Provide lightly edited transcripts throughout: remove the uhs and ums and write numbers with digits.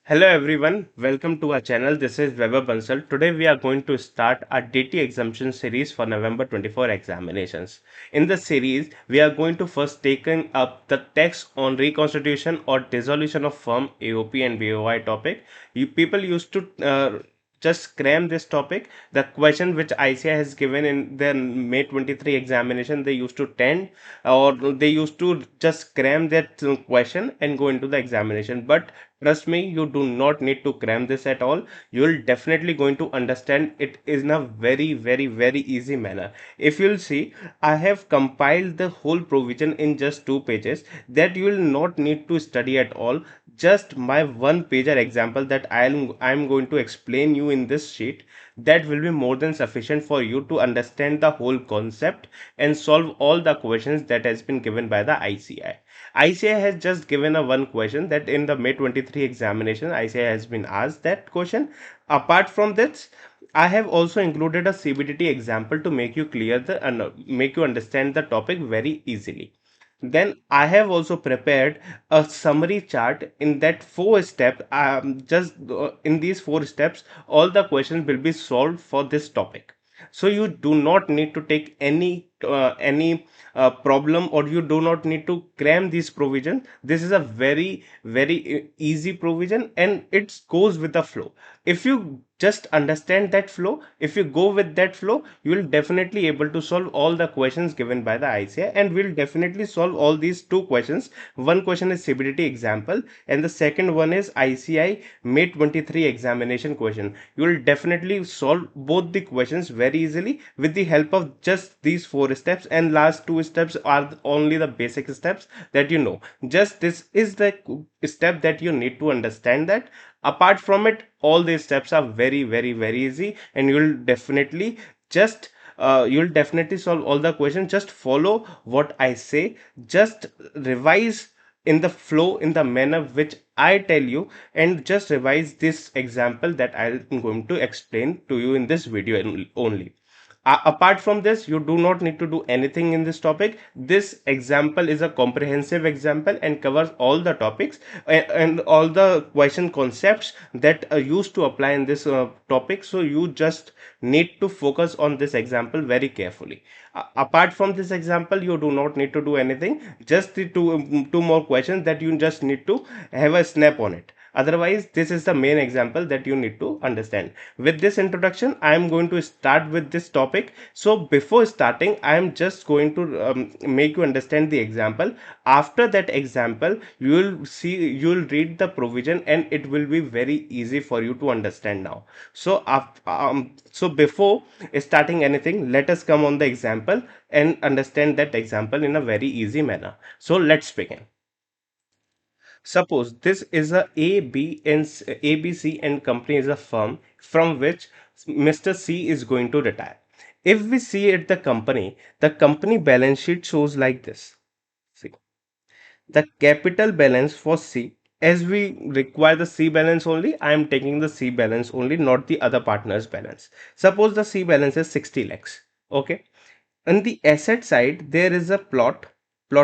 Hello everyone, welcome to our channel. This is Vaibhav Bansal. Today we are going to start our DT exemption series for November 24 examinations. In the series, we are going to first taking up the text on reconstitution or dissolution of firm AOP and BOI topic. People used to just cram this topic. The question which ICI has given in their May 23 examination, they used to tend or they used to just cram that question and go into the examination. But trust me, you do not need to cram this at all. You'll definitely going to understand it in a very easy manner. If you'll see, I have compiled the whole provision in just 2 pages that you will not need to study at all. Just my one pager example that I'm going to explain you in this sheet, that will be more than sufficient for you to understand the whole concept and solve all the questions that has been given by the ICI. ICI has just given a one question that in the May 23 examination, ICI has been asked that question. Apart from this, I have also included a CBDT example to make you clear the make you understand the topic very easily. Then I have also prepared a summary chart in that 4 step. Just in these 4 steps, all the questions will be solved for this topic. So you do not need to take any problem, or you do not need to cram these provision. This is a very easy provision and it goes with the flow. If you just understand that flow, if you go with that flow, you will definitely able to solve all the questions given by the ICI, and we'll definitely solve all these two questions. One question is CBDT example and the second one is ICI May 23 examination question. You will definitely solve both the questions very easily with the help of just these 4 steps, and last 2 steps are only the basic steps that you know. Just this is the step that you need to understand that. Apart from it, all these steps are very easy, and you'll definitely solve all the questions. Just follow what I say, just revise in the flow, in the manner which I tell you, and just revise this example that I'm going to explain to you in this video only. Apart from this, you do not need to do anything in this topic. This example is a comprehensive example and covers all the topics and all the question concepts that are used to apply in this topic. So you just need to focus on this example very carefully. Apart from this example, you do not need to do anything. Just the two more questions that you just need to have a snap on it. Otherwise, this is the main example that you need to understand. With this introduction, I am going to start with this topic. So before starting, I am just going to make you understand the example. After that example, you will read the provision and it will be very easy for you to understand now. So before starting anything, let us come on the example and understand that example in a very easy manner. So let's begin. Suppose this is ABC and company is a firm from which Mr. C is going to retire. If we see at the company balance sheet shows like this. See, the capital balance for C, as we require the C balance only, I am taking the C balance only, not the other partner's balance. Suppose the C balance is 60 lakhs. Okay. On the asset side, there is a plot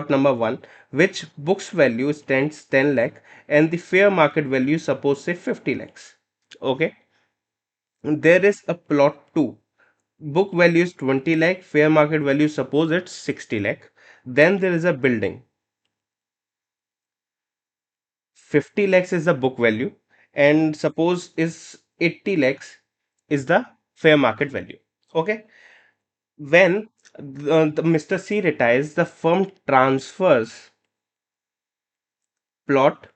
number 1, which books value stands 10 lakh and the fair market value suppose say 50 lakhs. Okay. There is a plot 2. Book value is 20 lakh, fair market value suppose it's 60 lakh. Then there is a building. 50 lakhs is the book value and suppose is 80 lakhs is the fair market value. Okay. When the Mr. C retires, the firm transfers plot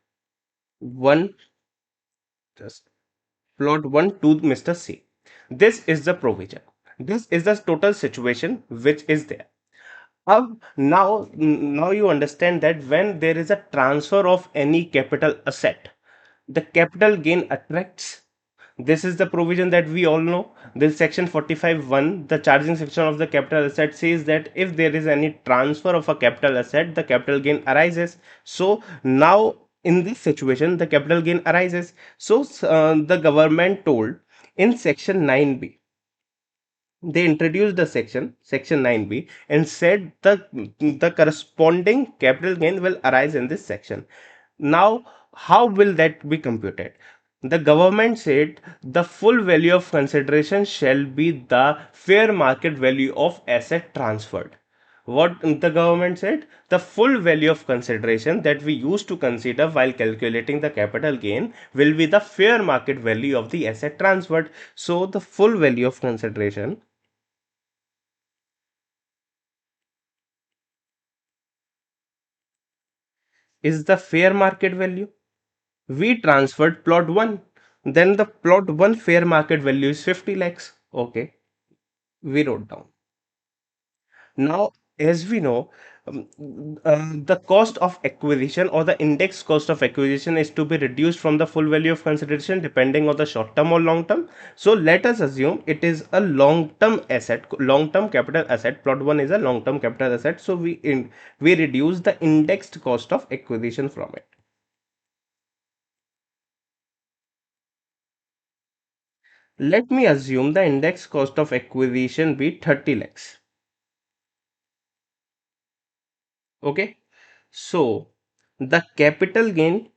1, just plot 1 to Mr. C. This is the provision. This is the total situation which is there. Now you understand that when there is a transfer of any capital asset, the capital gain attracts. This is the provision that we all know. This section 45(1), the charging section of the capital asset, says that if there is any transfer of a capital asset, the capital gain arises. So now in this situation, the capital gain arises. So the government told in section 9b, they introduced the section 9b, and said the corresponding capital gain will arise in this section. Now how will that be computed? The government said the full value of consideration shall be the fair market value of asset transferred. What the government said? The full value of consideration that we used to consider while calculating the capital gain will be the fair market value of the asset transferred. So the full value of consideration is the fair market value. We transferred plot 1. Then the plot 1 fair market value is 50 lakhs. Okay, we wrote down. Now, as we know, the cost of acquisition or the index cost of acquisition is to be reduced from the full value of consideration depending on the short term or long term. So let us assume it is a long term asset, long term capital asset. Plot 1 is a long term capital asset. So we reduce the indexed cost of acquisition from it. Let me assume the index cost of acquisition be 30 lakhs. Okay. So the capital gain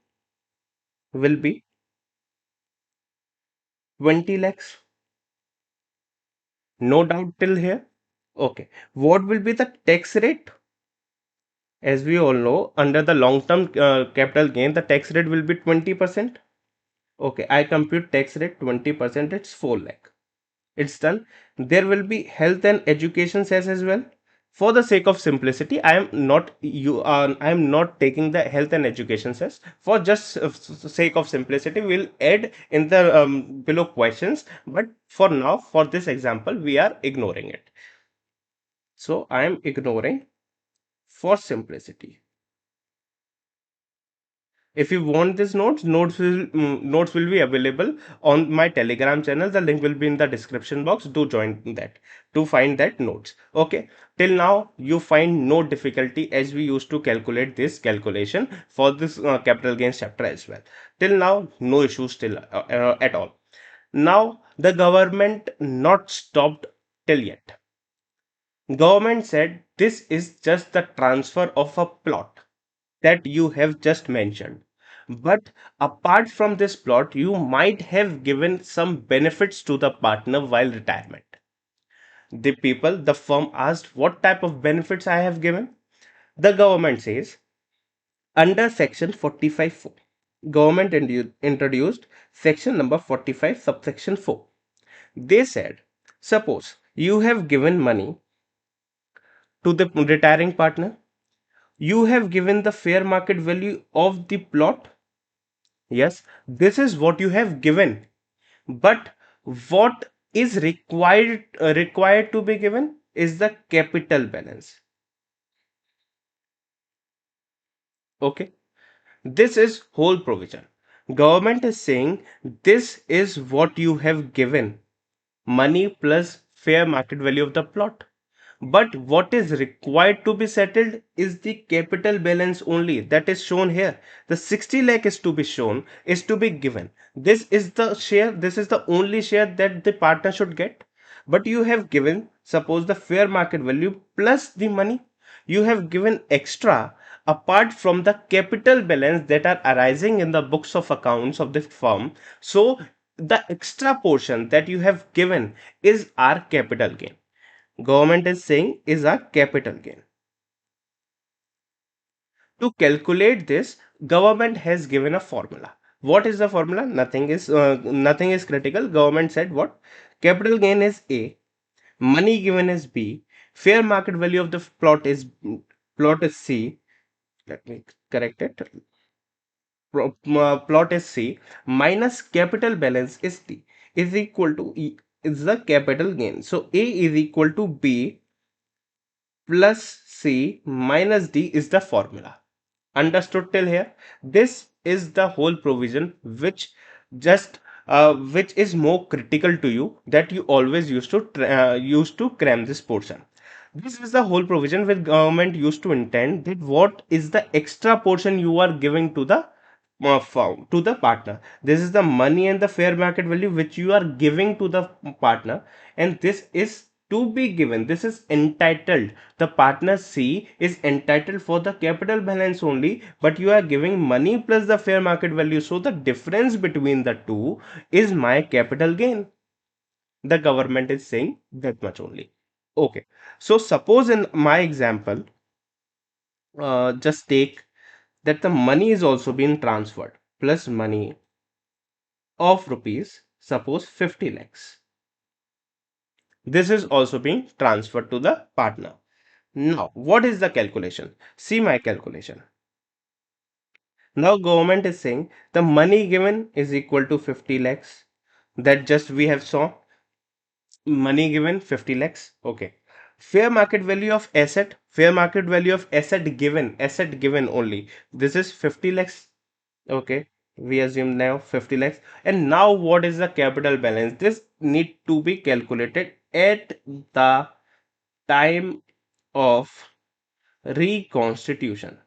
will be 20 lakhs. No doubt till here. Okay. What will be the tax rate? As we all know, under the long term capital gain, the tax rate will be 20%. Okay. I compute tax rate 20%. It's 4 lakh. It's done. There will be health and education cess as well. For the sake of simplicity, I am not taking the health and education cess. For just sake of simplicity, we'll add in the below questions. But for now, for this example, we are ignoring it. So I am ignoring for simplicity. If you want these notes will be available on my Telegram channel. The link will be in the description box. Do join that to find that notes. Okay. Till now you find no difficulty as we used to calculate this calculation for this capital gains chapter as well. Till now no issues still at all. Now the government not stopped till yet. Government said this is just the transfer of a plot that you have just mentioned. But apart from this plot, you might have given some benefits to the partner while retirement. The firm asked what type of benefits I have given. The government says under section 45(4). Government introduced section number 45 subsection 4. They said, suppose you have given money to the retiring partner, you have given the fair market value of the plot. Yes, this is what you have given. But what is required to be given is the capital balance. Okay, this is whole provision. Government is saying this is what you have given, money plus fair market value of the plot. But what is required to be settled is the capital balance only, that is shown here. The 60 lakh is to be shown, is to be given. This is the share, this is the only share that the partner should get. But you have given, suppose the fair market value plus the money, you have given extra apart from the capital balance that are arising in the books of accounts of the firm. So the extra portion that you have given is our capital gain. Government is saying is a capital gain. To calculate this, government has given a formula. What is the formula? Nothing is critical. Government said what? Capital gain is A, money given is B, fair market value of the plot is C. Let me correct it. Plot is C minus capital balance is D is equal to E is the capital gain. So A is equal to B plus C minus D is the formula. Understood till here? This is the whole provision just which is more critical to you, that you always used to cram this portion. This is the whole provision which government used to intend that what is the extra portion you are giving to the firm, to the partner. This is the money and the fair market value which you are giving to the partner, and this is to be given. This is entitled. The partner C is entitled for the capital balance only, but you are giving money plus the fair market value. So the difference between the two is my capital gain. The government is saying that much only. Okay. So suppose in my example, just take that the money is also being transferred plus money of rupees, suppose 50 lakhs. This is also being transferred to the partner. Now, what is the calculation? See my calculation. Now, government is saying the money given is equal to 50 lakhs. That just we have saw. Money given 50 lakhs. Okay. Fair market value of asset given only. This is 50 lakhs. Okay. We assume now 50 lakhs. And now what is the capital balance? This need to be calculated at the time of reconstitution.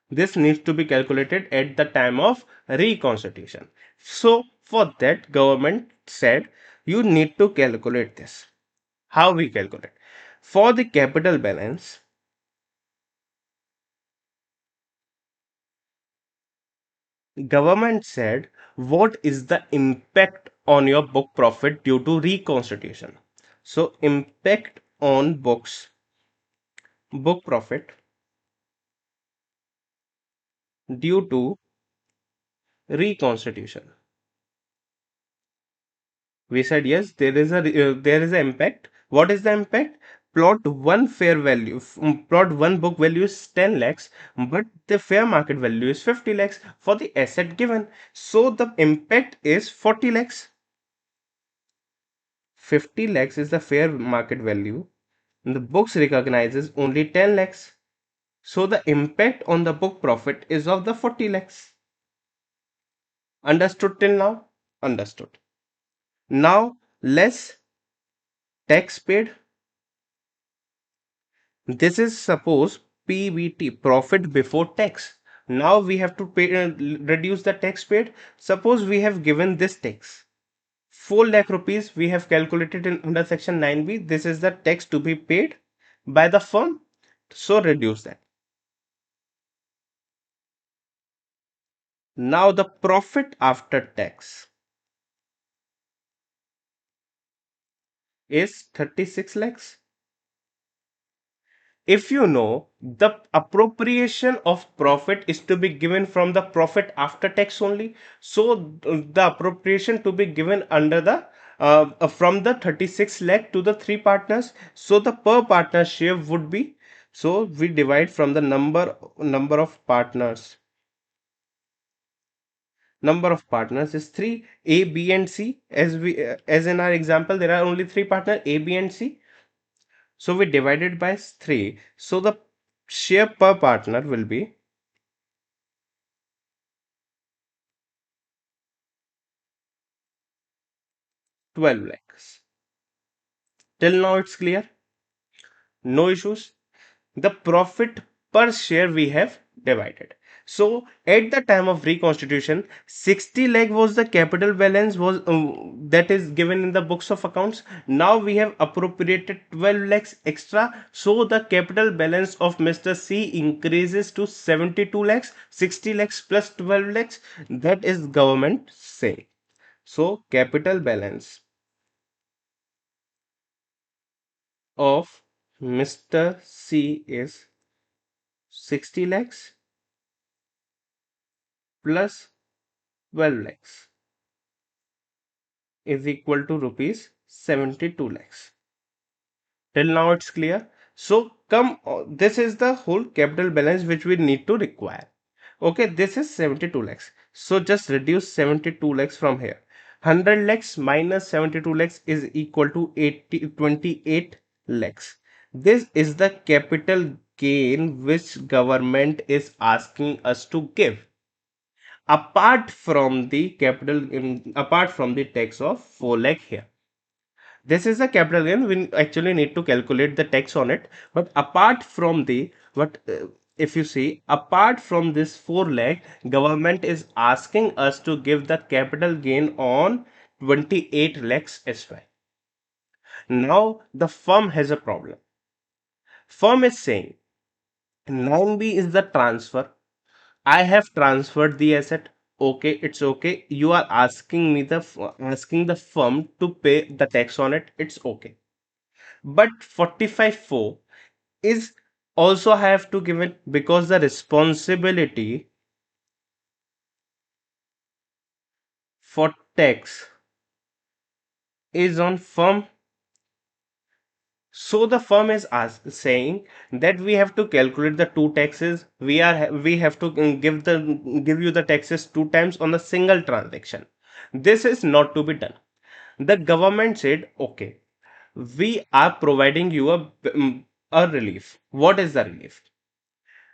This needs to be calculated at the time of reconstitution. So for that, government said you need to calculate this. How we calculate? For the capital balance, government said what is the impact on your book profit due to reconstitution. So impact on book profit due to reconstitution. We said yes, there is an impact. What is the impact? Plot one book value is 10 lakhs, but the fair market value is 50 lakhs for the asset given. So the impact is 40 lakhs. 50 lakhs is the fair market value. And the books recognizes only 10 lakhs. So the impact on the book profit is of the 40 lakhs. Understood till now? Understood. Now less tax paid. This is suppose PBT, profit before tax. Now we have to reduce the tax paid. Suppose we have given this tax 4 lakh rupees. We have calculated in under section 9B. This is the tax to be paid by the firm. So reduce that. Now the profit after tax is 36 lakhs. If you know the appropriation of profit is to be given from the profit after tax only, so the appropriation to be given under the from the 36 lakh to the three partners, so the per partner share would be, so we divide from the number of partners. Number of partners is 3, A, B and C. As in our example there are only three partners, A, B and C. So we divided by 3. So the share per partner will be 12 lakhs. Till now it's clear? No issues. The profit per share we have divided. So at the time of reconstitution, 60 lakh was the capital balance was that is given in the books of accounts. Now we have appropriated 12 lakhs extra. So the capital balance of Mr. C increases to 72 lakhs, 60 lakhs plus 12 lakhs. That is government saying. So capital balance of Mr. C is 60 lakhs plus 12 lakhs is equal to rupees 72 lakhs. Till now it's clear. So this is the whole capital balance which we need to require. Okay, this is 72 lakhs. So just reduce 72 lakhs from here. 100 lakhs minus 72 lakhs is equal to 28 lakhs. This is the capital gain which government is asking us to give apart from the apart from the tax of 4 lakh here. This is a capital gain. We actually need to calculate the tax on it, but apart from the what if you see, apart from this 4 lakh, government is asking us to give the capital gain on 28 lakhs as well. Now the firm has a problem. Firm is saying 9B is the transfer. I have transferred the asset. Okay, it's okay. You are asking me asking the firm to pay the tax on it. It's okay. But 45.4 is also have to give it because the responsibility for tax is on firm. So the firm is saying that we have to calculate the two taxes. We have to give you the taxes two times on the single transaction. This is not to be done. The government said, okay, we are providing you a relief. What is the relief?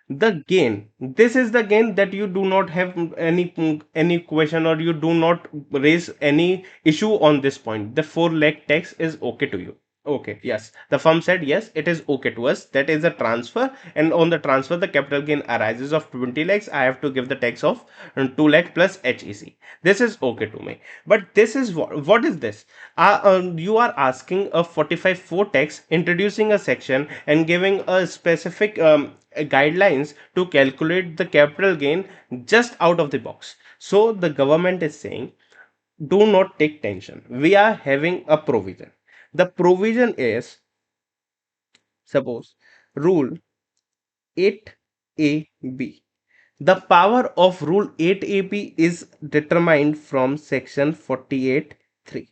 The gain. This is the gain that you do not have any question, or you do not raise any issue on this point. The 4 lakh tax is okay to you. Okay, yes. The firm said yes, it is okay to us. That is a transfer, and on the transfer, the capital gain arises of 20 lakhs. I have to give the tax of 2 lakh plus HEC. This is okay to me. But this is what is this? You are asking a 45.4 tax, introducing a section and giving a specific guidelines to calculate the capital gain just out of the box. So the government is saying, do not take tension. We are having a provision. The provision is, suppose, rule 8AB. The power of rule 8AB is determined from section 48.3.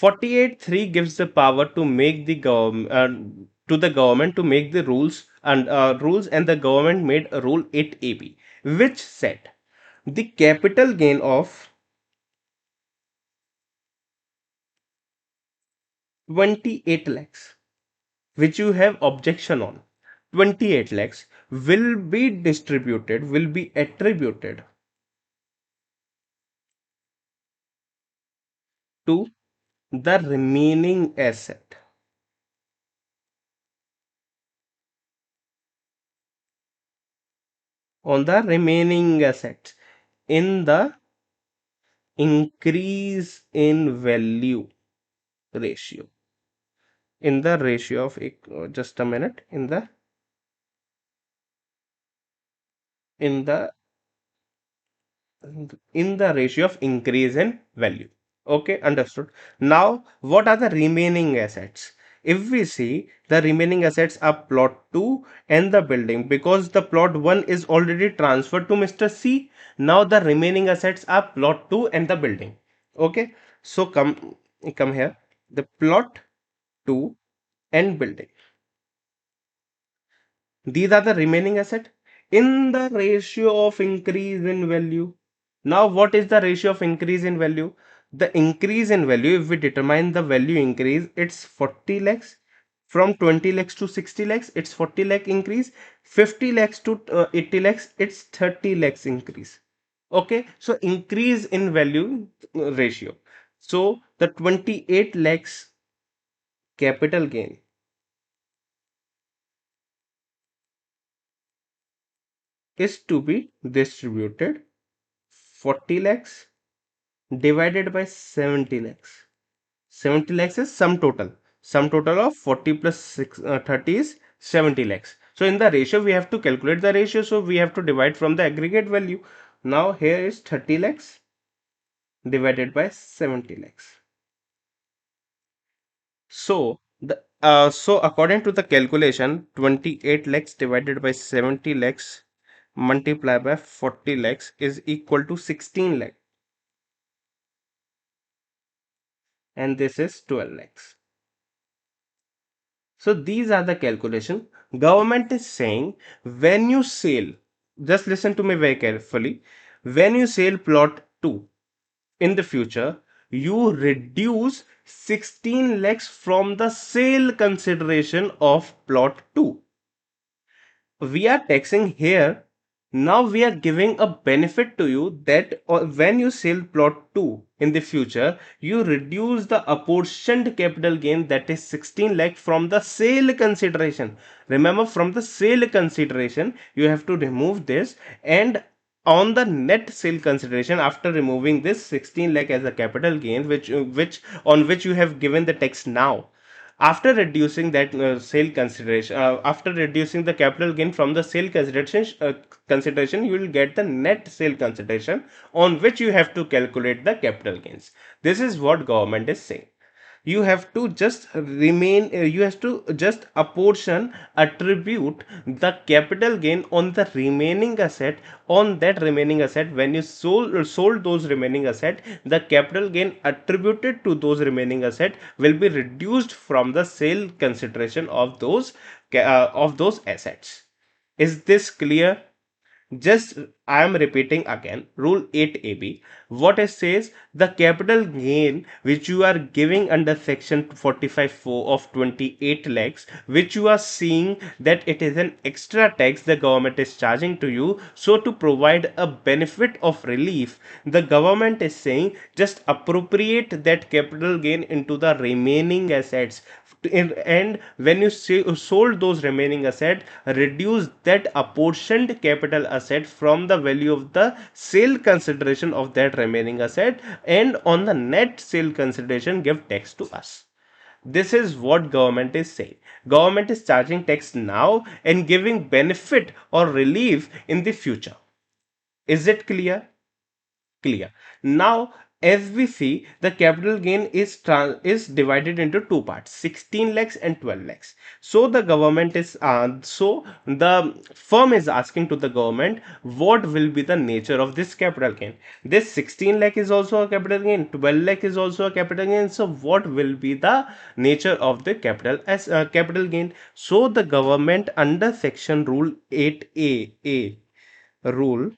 48.3 gives the power to make the government to the government to make the rules, and the government made a rule 8AB, which said the capital gain of 28 lakhs, which you have objection on, 28 lakhs will be attributed to the remaining asset on the remaining assets in the increase in value ratio, in the ratio of just a minute, in the in the ratio of increase in value. Okay, understood. Now what are the remaining assets? If we see, the remaining assets are plot 2 and the building, because the plot 1 is already transferred to Mr. C. Now the remaining assets are plot 2 and the building. Okay, so come here, the plot 2 and building, these are the remaining asset in the ratio of increase in value. Now, what is the ratio of increase in value? The increase in value, if we determine the value increase, it's 40 lakhs. From 20 lakhs to 60 lakhs, it's 40 lakh increase. 50 lakhs to 80 lakhs, it's 30 lakhs increase. Okay, so increase in value ratio. So the 28 lakhs capital gain is to be distributed 40 lakhs divided by 70 lakhs. 70 lakhs is sum total. Sum total of 40 plus 30 is 70 lakhs. So in the ratio, we have to calculate the ratio. So we have to divide from the aggregate value. Now here is 30 lakhs divided by 70 lakhs. So according to the calculation, 28 lakhs divided by 70 lakhs multiplied by 40 lakhs is equal to 16 lakhs, and this is 12 lakhs. So these are the calculation. Government is saying, when you sell, just listen to me very carefully. When you sell plot 2 in the future, you reduce 16 lakhs from the sale consideration of plot 2. We are taxing here. Now we are giving a benefit to you that when you sell plot 2 in the future, you reduce the apportioned capital gain, that is 16 lakh, from the sale consideration. Remember, from the sale consideration, you have to remove this, and on the net sale consideration after removing this 16 lakh as a capital gain, which on which you have given the tax now, after reducing that sale consideration, after reducing the capital gain from the sale consideration, you will get the net sale consideration on which you have to calculate the capital gains. This is what government is saying. You have to just you have to just apportion, attribute the capital gain on the remaining asset. On that remaining asset, when you sold those remaining asset, the capital gain attributed to those remaining asset will be reduced from the sale consideration of those assets. Is this clear? Just I am repeating again, Rule 8AB. What it says, the capital gain which you are giving under Section 45(4) of 28 lakhs, which you are seeing that it is an extra tax the government is charging to you. So to provide a benefit of relief, the government is saying just appropriate that capital gain into the remaining assets, and when you sold those remaining asset, reduce that apportioned capital asset from the value of the sale consideration of that remaining asset, and on the net sale consideration give tax to us. This is what government is saying. Government is charging tax now and giving benefit or relief in the future. Is it clear? Clear. Now, as we see, the capital gain is divided into two parts, 16 lakhs and 12 lakhs. So the firm is asking to the government what will be the nature of this capital gain. This 16 lakh is also a capital gain, 12 lakh is also a capital gain. So what will be the nature of the capital gain? So the government under section rule 8A rule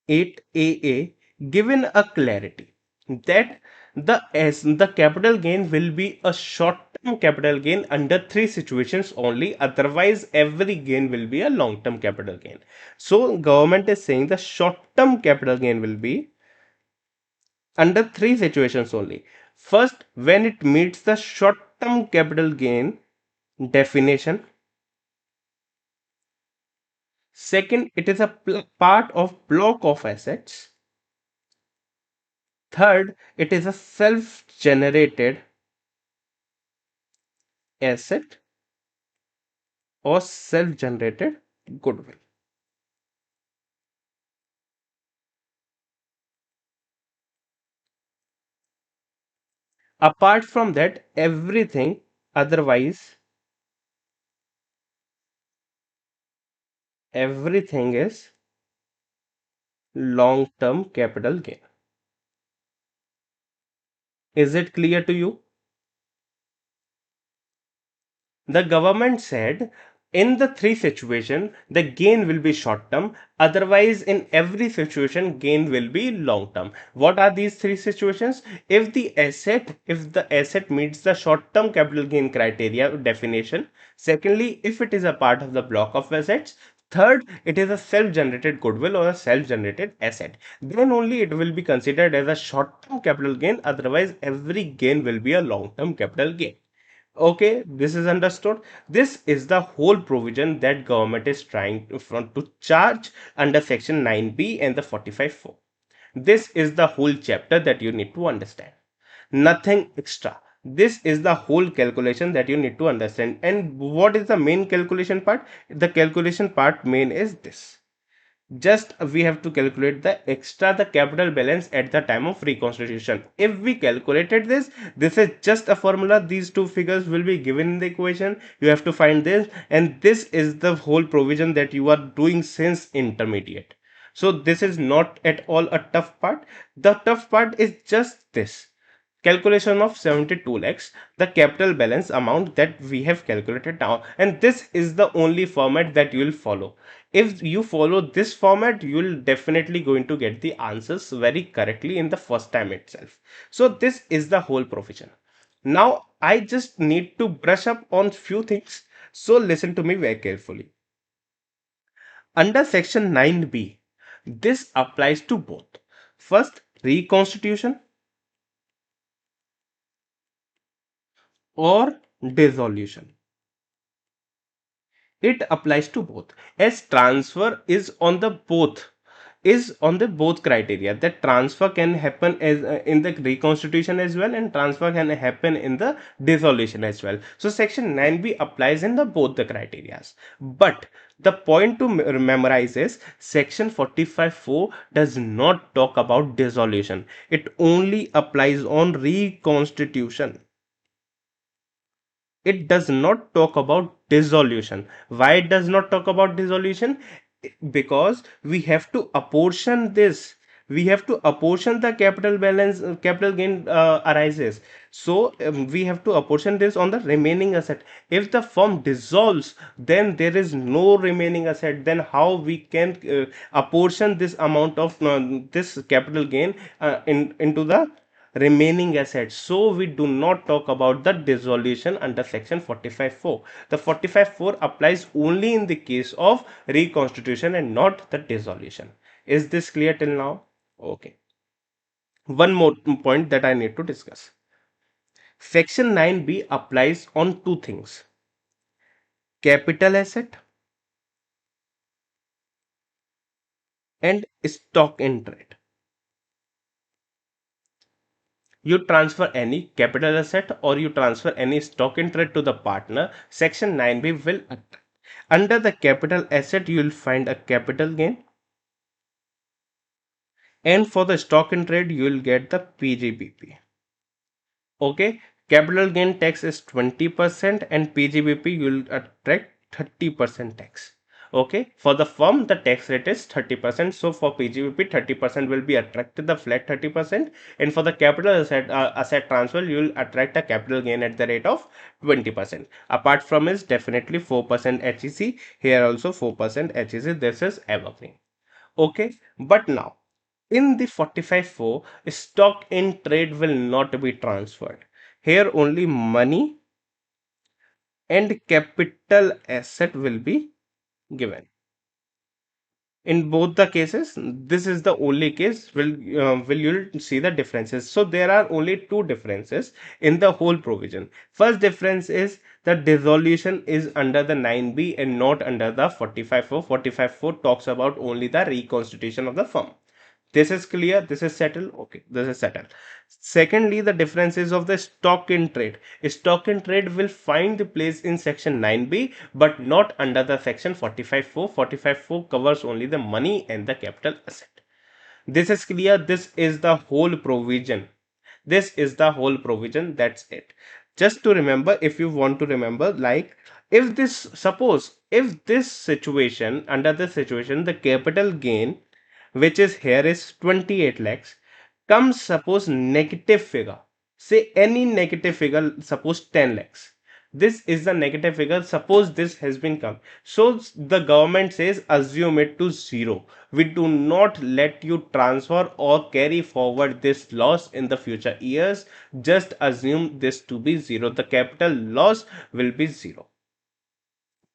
8AA given a clarity that the capital gain will be a short term capital gain under three situations only, otherwise every gain will be a long term capital gain. So government is saying the short term capital gain will be under three situations only. First, when it meets the short term capital gain definition. Second, it is a part of block of assets. Third, it is a self-generated asset or self-generated goodwill. Apart from that, otherwise, everything is long-term capital gain. Is it clear to you? The government said in the three situation the gain will be short term, otherwise in every situation gain will be long term. What are these three situations? If the asset meets the short term capital gain criteria definition. Secondly, if it is a part of the block of assets. Third, it is a self-generated goodwill or a self-generated asset. Then only it will be considered as a short-term capital gain. Otherwise, every gain will be a long-term capital gain. Okay, this is understood. This is the whole provision that government is trying to charge under section 9B and the 45(4). This is the whole chapter that you need to understand. Nothing extra. This is the whole calculation that you need to understand. And what is the main calculation part? The calculation part main is this. Just we have to calculate the capital balance at the time of reconstitution. If we calculated this is just a formula. These two figures will be given in the equation. You have to find this, and this is the whole provision that you are doing since intermediate. So this is not at all a tough part. The tough part is just this calculation of 72 lakhs, the capital balance amount that we have calculated now, and this is the only format that you will follow. If you follow this format, you will definitely going to get the answers very correctly in the first time itself. So this is the whole provision. Now I just need to brush up on few things, so listen to me very carefully. Under section 9B, this applies to both. First, reconstitution or dissolution. It applies to both, as transfer is on the both criteria, that transfer can happen as in the reconstitution as well, and transfer can happen in the dissolution as well. So section 9b applies in the both the criterias. But the point to memorize is section 45(4) does not talk about dissolution. It only applies on reconstitution. It does not talk about dissolution. Why it does not talk about dissolution? Because we have to apportion this. We have to apportion the capital balance, capital gain arises. So we have to apportion this on the remaining asset. If the firm dissolves, then there is no remaining asset. Then how we can apportion this amount of this capital gain into the remaining assets? So we do not talk about the dissolution under section 45(4). The 45(4) applies only in the case of reconstitution and not the dissolution. Is this clear till now? Okay. One more point that I need to discuss. Section 9b applies on two things: capital asset and stock in trade. You transfer any capital asset or you transfer any stock in trade to the partner, section 9b will apply. Under the capital asset, you will find a capital gain, and for the stock in trade, you will get the PGBP. Okay, capital gain tax is 20% and PGBP you will attract 30% tax. Okay, for the firm, the tax rate is 30%. So for PGBP, 30% will be attracted, the flat 30%, and for the capital asset transfer, you will attract a capital gain at the rate of 20%. Apart from is definitely 4% HEC. Here also 4% HEC. This is evergreen. Okay, but now in the 45(4), stock in trade will not be transferred. Here only money and capital asset will be given. In both the cases, this is the only case will you'll see the differences. So there are only two differences in the whole provision. First difference is the dissolution is under the 9b and not under the 45(4). 45(4) talks about only the reconstitution of the firm. This is clear, this is settled. Okay, this is settled. Secondly, the differences of the stock in trade. Stock in trade will find the place in section 9b but not under the section 45(4). 45(4) covers only the money and the capital asset. This is clear, this is the whole provision. This is the whole provision, that's it. Just to remember, if you want to remember, like if this, suppose if this situation, under this situation, the capital gain which is here is 28 lakhs, comes suppose negative figure, say any negative figure, suppose 10 lakhs. This is the negative figure, suppose this has been come. So the government says assume it to zero. We do not let you transfer or carry forward this loss in the future years. Just assume this to be zero. The capital loss will be zero.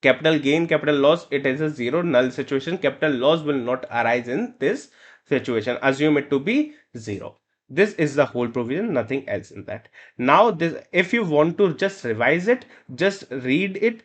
Capital gain, capital loss, it is a zero null situation. Capital loss will not arise in this situation. Assume it to be zero. This is the whole provision, nothing else in that. Now this, if you want to just revise it, just read it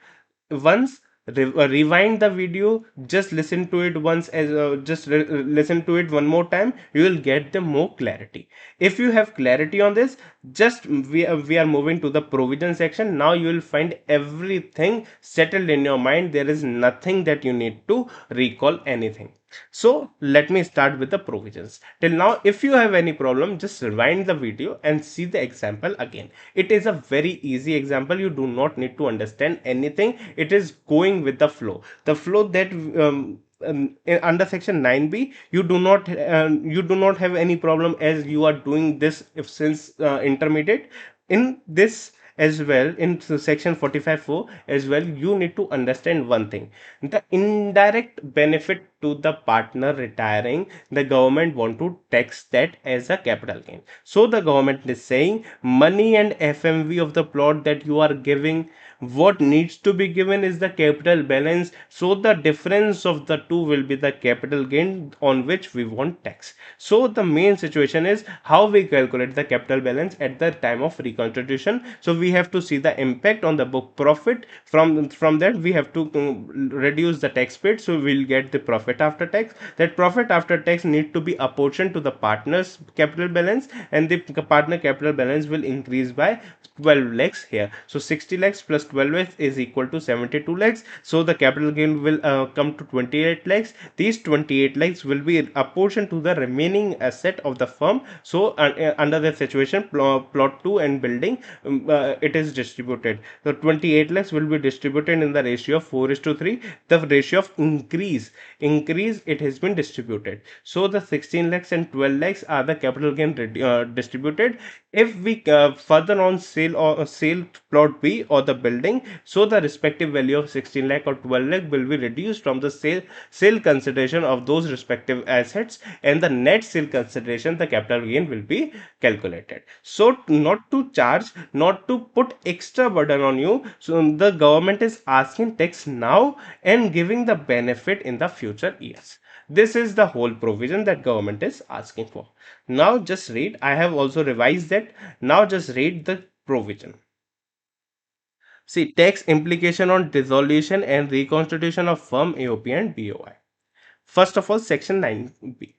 once, rewind the video, just listen to it once, as listen to it one more time, you will get the more clarity. If you have clarity on this, just we are moving to the provision section. Now you will find everything settled in your mind. There is nothing that you need to recall anything. So let me start with the provisions. Till now, if you have any problem, just rewind the video and see the example again. It is a very easy example. You do not need to understand anything. It is going with the flow. The flow that under section 9b, you do not have any problem, as you are doing this if since intermediate. In this as well, in section 45(4) as well, you need to understand one thing: the indirect benefit to the partner retiring, the government want to tax that as a capital gain. So the government is saying money and FMV of the plot that you are giving, what needs to be given is the capital balance. So the difference of the two will be the capital gain on which we want tax. So the main situation is how we calculate the capital balance at the time of reconstitution. So we have to see the impact on the book profit. From that we have to reduce the tax paid, so we'll get the profit after tax. That profit after tax need to be apportioned to the partner's capital balance, and the partner capital balance will increase by 12 lakhs here. So 60 lakhs plus 12 lakhs is equal to 72 lakhs. So the capital gain will come to 28 lakhs. These 28 lakhs will be apportioned to the remaining asset of the firm. So under the situation, plot 2 and building, it is distributed. So 28 lakhs will be distributed in the ratio of 4 is to 3. The ratio of increase it has been distributed. So the 16 lakhs and 12 lakhs are the capital gain distributed. If we further on sale plot B or the building, so the respective value of 16 lakh or 12 lakh will be reduced from the sale consideration of those respective assets, and the net sale consideration, the capital gain, will be calculated. So not to charge, not to put extra burden on you, so the government is asking tax now and giving the benefit in the future years. This is the whole provision that government is asking for. Now just read, I have also revised that. Now just read the provision. See, tax implication on dissolution and reconstitution of firm, AOP and BOI. First of all, section 9b.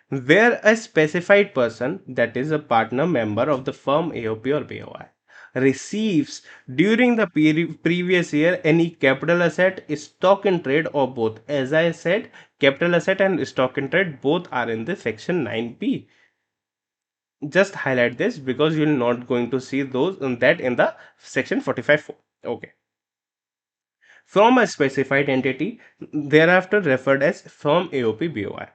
Where a specified person, that is a partner member of the firm, AOP or BOI, receives during the previous year any capital asset, stock in trade, or both. As I said, capital asset and stock in trade both are in the section 9b. Just highlight this because you're not going to see those that in the section 45.4. Okay. From a specified entity, thereafter referred as firm, AOP, BOI,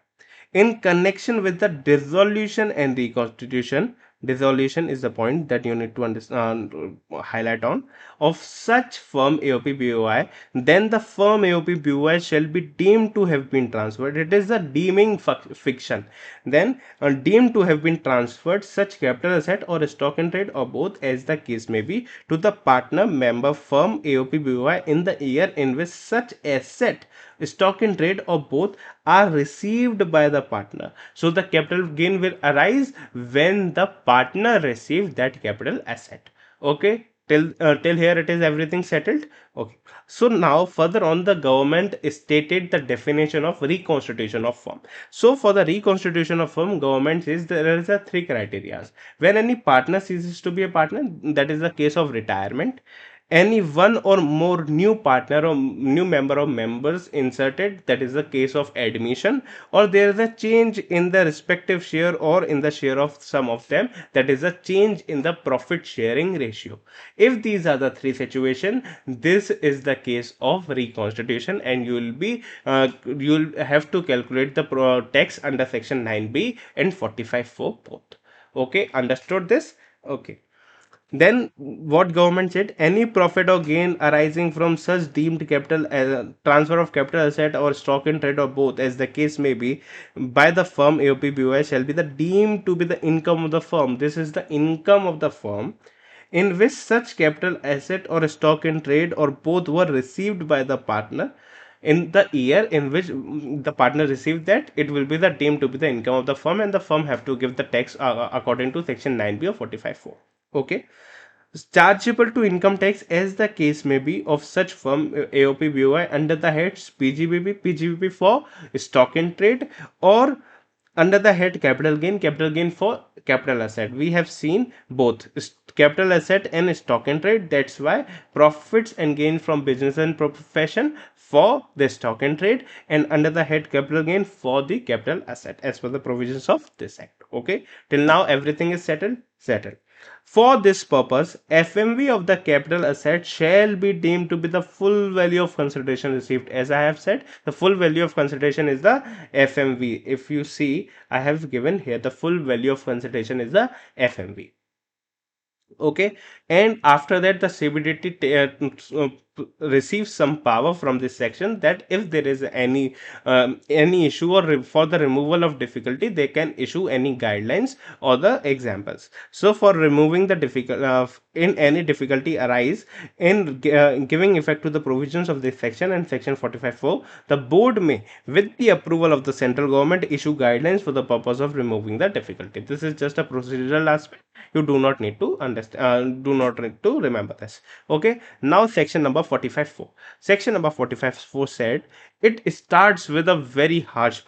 in connection with the dissolution and reconstitution. Dissolution is the point that you need to understand, highlight on, of such firm, AOP, BOI, then the firm, AOP, BOI shall be deemed to have been transferred. It is the deeming fiction. Then deemed to have been transferred such capital asset or stock in trade, or both as the case may be, to the partner member firm, AOP, BOI in the year in which such asset, stock in trade, or both are received by the partner. So the capital gain will arise when the partner receives that capital asset. Okay, till here it is everything settled. Okay, so now further on, the government stated the definition of reconstitution of firm. So for the reconstitution of firm, government says there is a three criteria. When any partner ceases to be a partner, that is the case of retirement. Any one or more new partner or new member of members inserted, that is the case of admission, or there is a change in the respective share or in the share of some of them, that is a change in the profit sharing ratio. If these are the three situations, this is the case of reconstitution, and you'll have to calculate the tax under section 9b and 45 for both. Okay, understood this? Okay. Then what government said, any profit or gain arising from such deemed capital transfer of capital asset or stock in trade, or both as the case may be, by the firm, AOP, BOI shall be the deemed to be the income of the firm. This is the income of the firm in which such capital asset or stock in trade, or both, were received by the partner in the year in which the partner received that. It will be the deemed to be the income of the firm, and the firm have to give the tax according to section 9b or 45.4. Okay, chargeable to income tax as the case may be of such firm, AOP, BOI, under the heads PGBP for stock in trade, or under the head capital gain for capital asset. We have seen both capital asset and stock in trade. That's why profits and gain from business and profession for the stock in trade, and under the head capital gain for the capital asset, as per the provisions of this act. Okay, till now everything is settled. For this purpose, FMV of the capital asset shall be deemed to be the full value of consideration received. As I have said, the full value of consideration is the FMV. If you see, I have given here the full value of consideration is the FMV. Okay, and after that the CBDT receive some power from this section, that if there is any issue or for the removal of difficulty, they can issue any guidelines or the examples. So for removing the difficult in any difficulty arise in giving effect to the provisions of this section and section 45.4, the board may, with the approval of the central government, issue guidelines for the purpose of removing the difficulty. This is just a procedural aspect. You do not need to understand, do not need to remember this. Okay, now section number 45.4. Section number 45.4 said it starts with a very harsh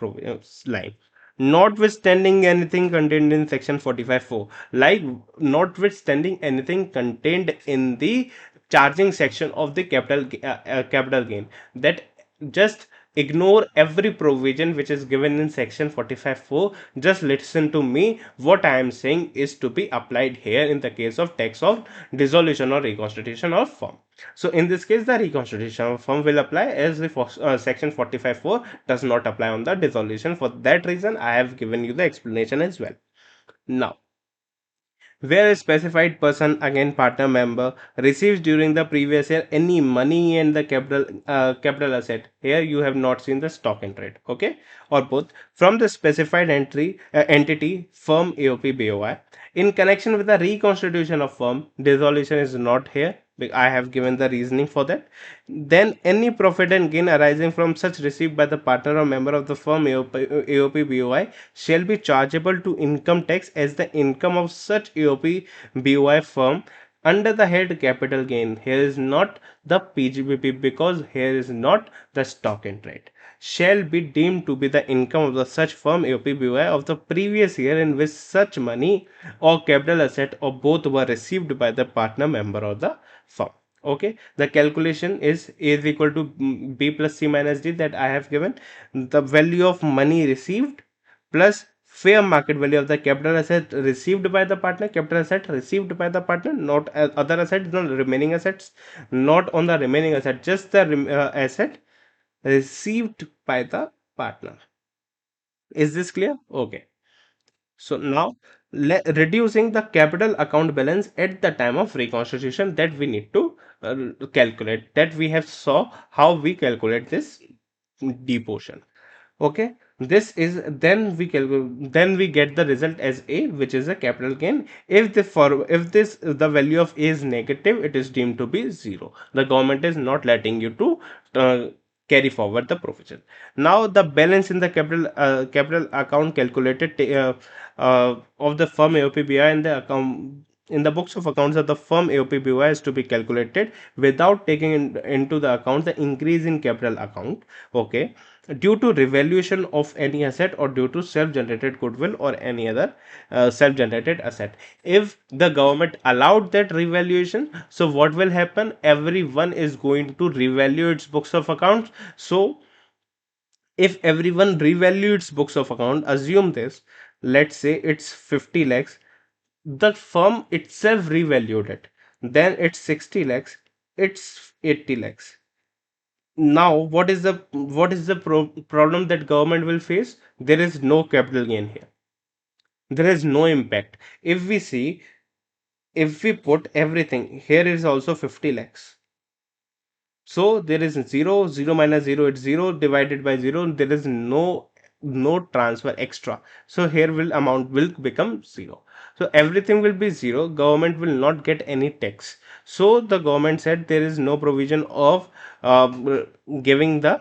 line. Notwithstanding anything contained in section 45.4, like notwithstanding anything contained in the charging section of the capital gain, that just ignore every provision which is given in section 45.4. Just listen to me. What I am saying is to be applied here in the case of tax of dissolution or reconstitution of firm. So in this case, the reconstitution of firm will apply, as the section 45.4 does not apply on the dissolution. For that reason, I have given you the explanation as well. Now, where a specified person, again partner member, receives during the previous year any money and the capital asset, here you have not seen the stock in trade, okay, or both, from the specified entity firm AOP BOI in connection with the reconstitution of firm. Dissolution is not here. I have given the reasoning for that. Then any profit and gain arising from such received by the partner or member of the firm AOP BOI shall be chargeable to income tax as the income of such AOP BOI firm under the head capital gain. Here is not the PGBP, because here is not the stock in trade. Shall be deemed to be the income of the such firm AOP BOI of the previous year in which such money or capital asset or both were received by the partner member of the firm. Okay, the calculation is A is equal to B plus C minus D, that I have given. The value of money received plus fair market value of the capital asset received by the partner, capital asset received by the partner, not other assets, not remaining assets, not on the remaining asset, just the asset received by the partner. Is this clear? Okay. So now reducing the capital account balance at the time of reconstitution, that we need to calculate, that we have saw how we calculate this D portion. Okay, this is then we get the result as A, which is a capital gain. If the value of A is negative, it is deemed to be zero. The government is not letting you to uh, carry forward the provision. Now the balance in the capital account calculated of the firm AOPBI in the account, in the books of accounts of the firm AOPBI, is to be calculated without taking into the account the increase in capital account, okay, due to revaluation of any asset or due to self-generated goodwill or any other self-generated asset. If the government allowed that revaluation, so what will happen? Everyone is going to revalue its books of accounts. So if everyone revalues books of account, assume this, let's say it's 50 lakhs, the firm itself revalued it, then it's 60 lakhs, it's 80 lakhs. Now what is the problem that government will face? There is no capital gain here, there is no impact. If we see, if we put everything here, is also 50 lakhs. So there is 0, 0 minus 0, it's 0 divided by 0. There is no transfer extra. So here will amount will become 0. So everything will be 0. Government will not get any tax. So the government said there is no provision of giving the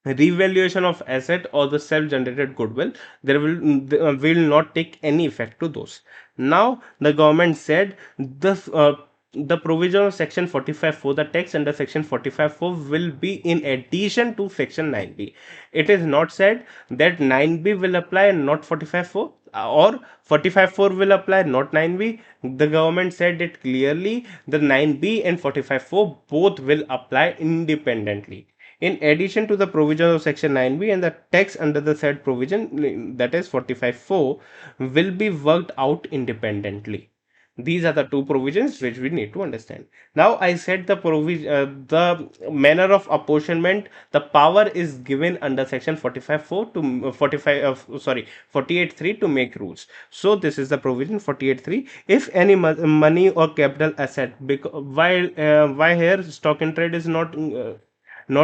revaluation of asset or the self-generated goodwill. There will not take any effect to those. Now the government said the provision of section 45 for the tax under section 45(4) will be in addition to section 9b. It is not said that 9b will apply and not 45(4), or 45(4) will apply not 9b. The government said it clearly, the 9b and 45(4) both will apply independently. In addition to the provision of section 9b, and the tax under the said provision, that is 45(4), will be worked out independently. These are the two provisions which we need to understand. Now I said the provision, the manner of apportionment, the power is given under section 45.4 to 45, sorry, 48.3 to make rules. So this is the provision 48.3. If any money or capital asset, because why here stock in trade is not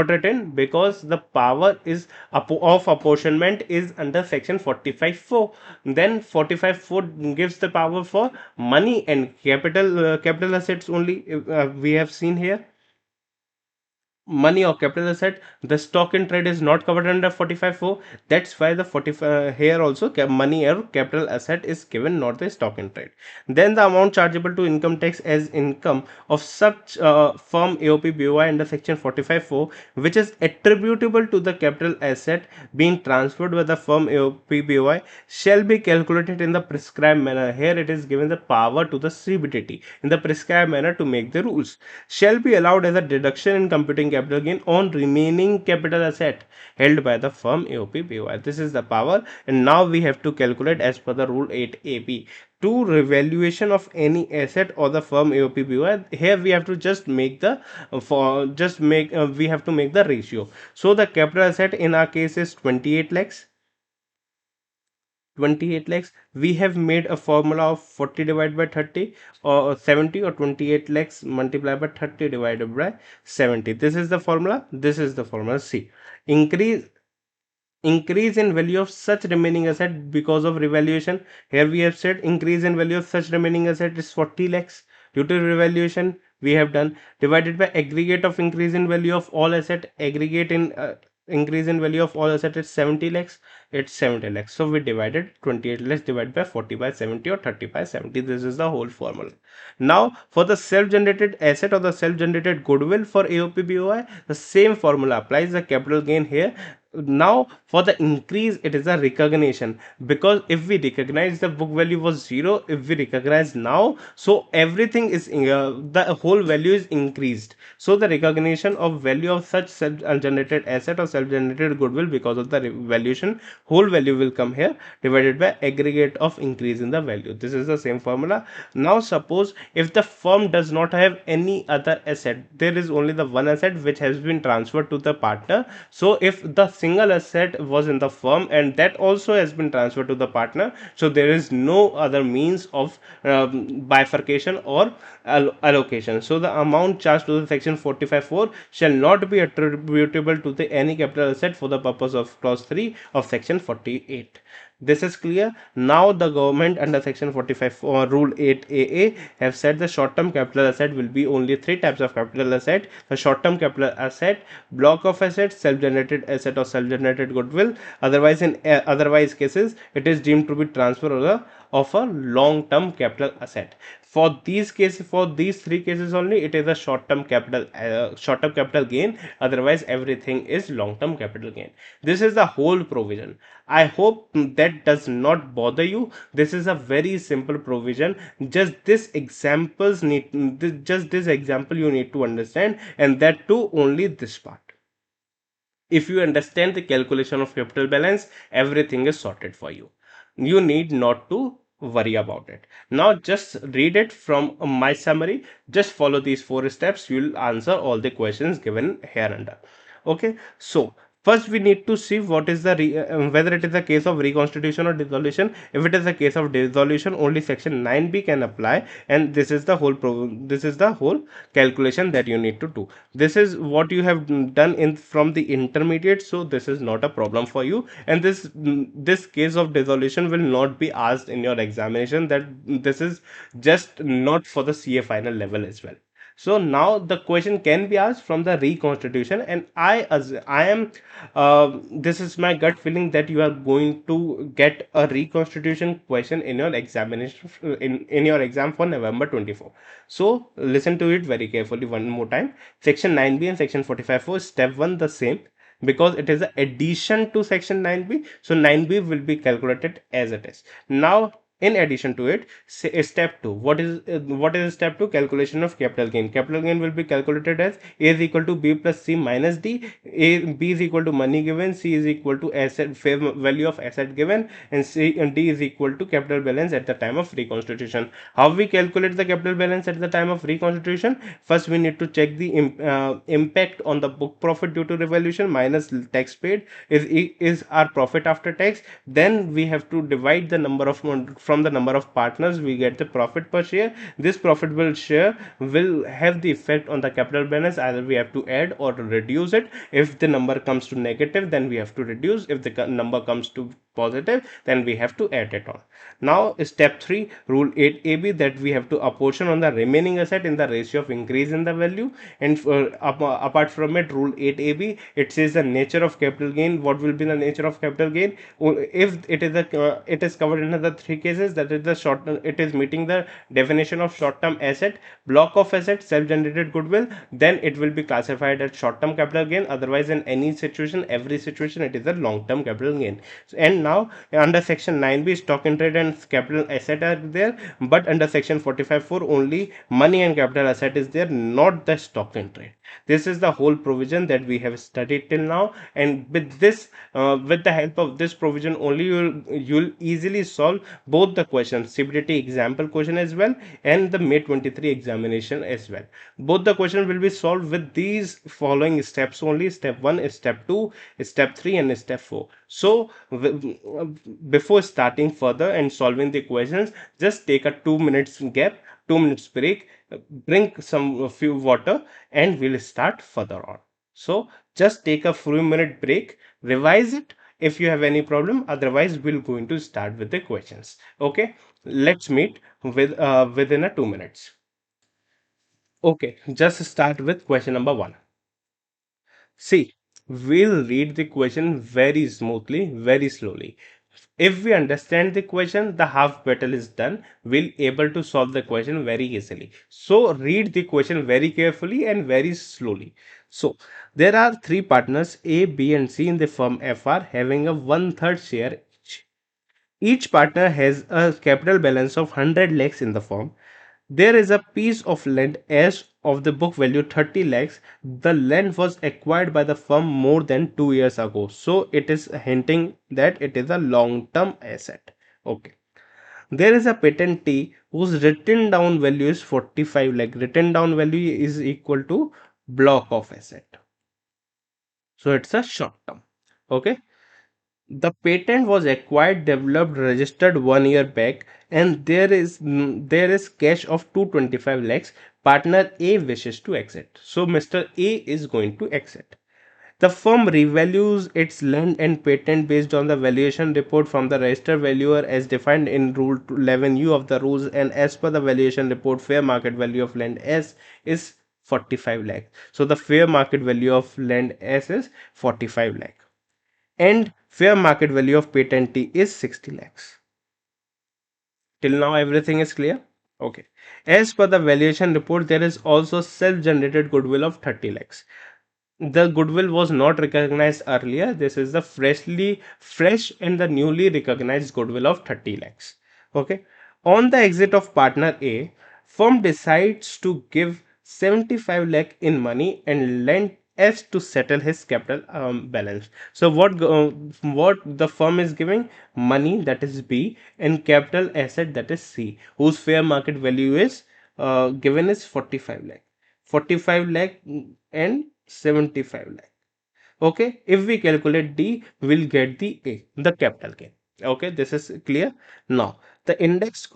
written, because the power is of apportionment is under section 45.4. Then 45.4 gives the power for money and capital assets only. We have seen here money or capital asset, the stock in trade is not covered under 45.4. That's why the 45 here also money or capital asset is given, not the stock in trade. Then the amount chargeable to income tax as income of such firm AOP BOI under section 45.4 which is attributable to the capital asset being transferred by the firm AOP BOI shall be calculated in the prescribed manner. Here it is given the power to the CBDT in the prescribed manner to make the rules. Shall be allowed as a deduction in computing capital gain on remaining capital asset held by the firm AOP BOI. This is the power, and now we have to calculate as per the rule 8AB to revaluation of any asset or the firm AOP BOI. Here we have to just make the we have to make the ratio. So the capital asset in our case is 28 lakhs. 28 lakhs, we have made a formula of 40 divided by 30 or 70, or 28 lakhs multiplied by 30 divided by 70. This is the formula. This is the formula. See, increase in value of such remaining asset because of revaluation. Here we have said increase in value of such remaining asset is 40 lakhs due to revaluation. We have done divided by aggregate of increase in value of all asset. Aggregate in increase in value of all asset is 70 lakhs. It's 70 lakhs. So we divided 28 lakhs divided by 40 by 70 or 30 by 70. This is the whole formula. Now for the self-generated asset or the self-generated goodwill for AOP BOI, the same formula applies. The capital gain here, now for the increase it is a recognition, because if we recognize the book value was 0, if we recognize now, so everything is the whole value is increased. So the recognition of value of such self generated asset or self generated goodwill because of the valuation, whole value will come here divided by aggregate of increase in the value. This is the same formula. Now suppose if the firm does not have any other asset, there is only the one asset which has been transferred to the partner. So if the single asset was in the firm and that also has been transferred to the partner, so there is no other means of bifurcation or allocation. So the amount charged to the section 45.4 shall not be attributable to the any capital asset for the purpose of clause 3 of section 48. This is clear. Now the government under section 45 rule 8AA have said the short term capital asset will be only three types of capital asset: the short term capital asset, block of assets, self generated asset or self generated goodwill. Otherwise in otherwise cases it is deemed to be transfer of a long term capital asset. For these cases, for these three cases only, it is a short term capital gain. Otherwise everything is long term capital gain. This is the whole provision. I hope that does not bother you. This is a very simple provision. Just this just this example you need to understand, and that too only this part. If you understand the calculation of capital balance, everything is sorted for you. You need not to worry about it. Now just read it from my summary. Just follow these four steps. You'll answer all the questions given here under. Okay, so first we need to see what is the whether it is a case of reconstitution or dissolution. If it is a case of dissolution, only section 9b can apply, and this is the whole calculation that you need to do. This is what you have done in from the intermediate, so this is not a problem for you, and this case of dissolution will not be asked in your examination. That this is just not for the CA final level as well. So now the question can be asked from the reconstitution, and I am this is my gut feeling that you are going to get a reconstitution question in your examination in your exam for November 24. So listen to it very carefully one more time. Section 9b and section 45 for step 1 the same, because it is an addition to section 9b, so 9b will be calculated as it is. Now In addition to it, say, step 2, what is step 2? Calculation of capital gain. Capital gain will be calculated as A is equal to B plus C minus D. B is equal to money given, C is equal to asset fair value of asset given, and D is equal to capital balance at the time of reconstitution. How we calculate the capital balance at the time of reconstitution? First, we need to check the impact on the book profit due to revaluation minus tax paid is our profit after tax. Then we have to divide the number of from the number of partners, we get the profit per share. This profit will share will have the effect on the capital balance. Either we have to add or reduce it. If the number comes to negative, then we have to reduce. If the number comes to positive, then we have to add it on. Now step 3, rule 8ab, that we have to apportion on the remaining asset in the ratio of increase in the value. And apart from it, rule 8ab, it says the nature of capital gain. What will be the nature of capital gain? If it is it is covered in the three cases, that is the short, it is meeting the definition of short term asset, block of asset, self generated goodwill, then it will be classified as short term capital gain. Otherwise, in any situation, every situation, it is a long term capital gain. And now under section 9b, stock in trade and capital asset are there, but under section 45(4) only money and capital asset is there, not the stock in trade. This is the whole provision that we have studied till now, and with this with the help of this provision only, you'll easily solve both the questions, CBDT example question as well and the May 23 examination as well. Both the questions will be solved with these following steps only: step 1, step 2, step 3, and step 4. So before starting further and solving the questions, just take a 2 minutes gap, 2 minutes break, drink some few water, and we'll start further on. So just take a few minute break, revise it if you have any problem. Otherwise, we're going to start with the questions. Okay, let's meet with within a 2 minutes. Okay, just start with question number 1. See, we'll read the question very smoothly, very slowly. If we understand the question, the half battle is done. We'll able to solve the question very easily. So read the question very carefully and very slowly. So there are three partners A, B, and C in the firm FR having a one-third share each. Each partner has a capital balance of 100 lakhs in the firm. There is a piece of land as of the book value 30 lakhs. The land was acquired by the firm more than 2 years ago. So it is hinting that it is a long term asset. Okay. There is a patentee whose written down value is 45 lakh. Written down value is equal to block of asset. So it's a short term. Okay. The patent was acquired, developed, registered 1 year back, and there is cash of 225 lakhs. Partner A wishes to exit, so Mr. A is going to exit. The firm revalues its land and patent based on the valuation report from the registered valuer as defined in Rule 11U of the rules, and as per the valuation report, fair market value of land S is 45 lakh. So the fair market value of land S is 45 lakh, and fair market value of patentee is 60 lakhs. Till now everything is clear. Okay, as per the valuation report, there is also self generated goodwill of 30 lakhs. The goodwill was not recognized earlier. This is the fresh and the newly recognized goodwill of 30 lakhs. Okay, on the exit of partner A, firm decides to give 75 lakh in money and lend S to settle his capital balance. So what the firm is giving? Money, that is B, and capital asset, that is C, whose fair market value is given is 45 lakh. 45 lakh and 75 lakh. Okay, if we calculate D, we'll get the A, the capital gain. Okay, this is clear. Now the index,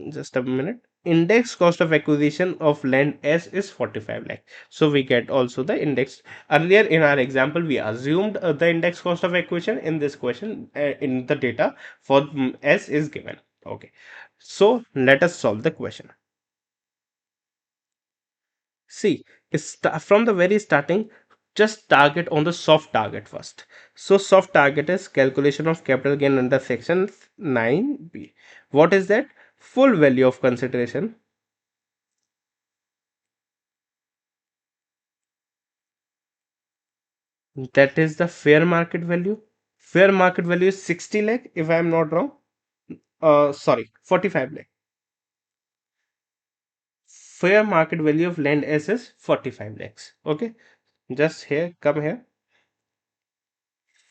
just a minute, index cost of acquisition of land S is 45 lakh. So we get also the index. Earlier in our example, we assumed the index cost of acquisition. In this question, in the data for S is given. Okay, so let us solve the question. See, from the very starting, just target on the soft target first. So soft target is calculation of capital gain under section 9b. What is that? Full value of consideration. That is the fair market value. Fair market value is 60 lakh if I am not wrong. sorry, 45 lakh. Fair market value of land S is 45 lakhs. Okay, just here, come here,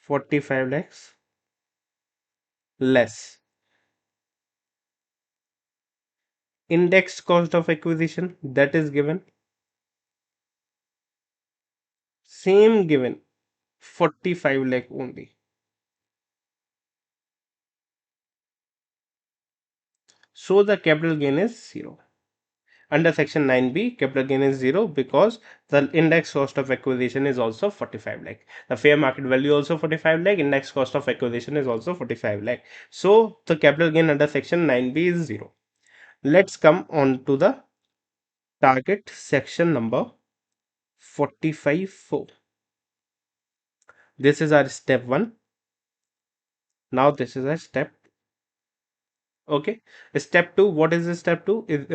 45 lakhs less index cost of acquisition that is given, same given, 45 lakh only. So the capital gain is 0. Under section 9b, capital gain is 0 because the index cost of acquisition is also 45 lakh. The fair market value also 45 lakh, index cost of acquisition is also 45 lakh. So the capital gain under section 9b is 0. Let's come on to the target section number 45.4. This is our step 1. Now this is our step. Okay. Step 2. What is the step 2? Is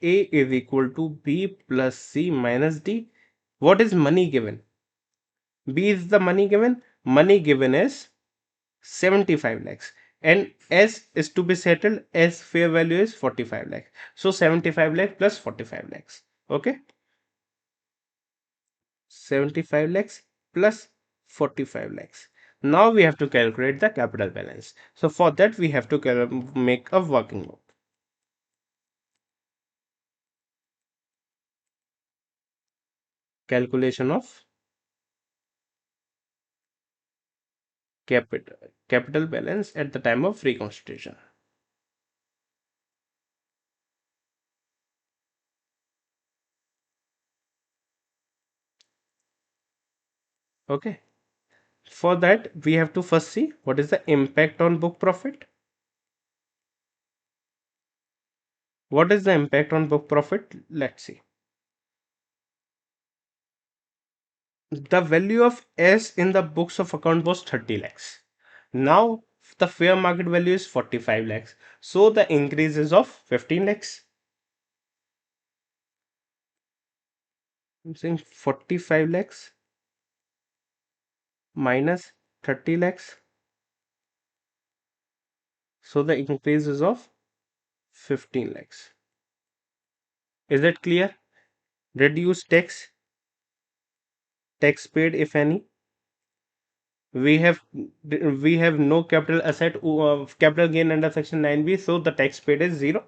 A is equal to B plus C minus D. What is money given? B is the money given. Money given is 75 lakhs. And S is to be settled. S fair value is 45 lakhs. So 75 lakhs plus 45 lakhs. Okay. 75 lakhs plus 45 lakhs. Now we have to calculate the capital balance. So for that we have to make a working note. Calculation of capital balance at the time of reconstitution. Okay. For that we have to first see what is the impact on book profit. What is the impact on book profit? Let's see. The value of S in the books of account was 30 lakhs. Now the fair market value is 45 lakhs. So the increase is of 15 lakhs. I'm saying 45 lakhs minus 30 lakhs. So the increase is of 15 lakhs. Is it clear? Reduce tax paid if any. We have no capital asset capital gain under section 9b, so the tax paid is 0.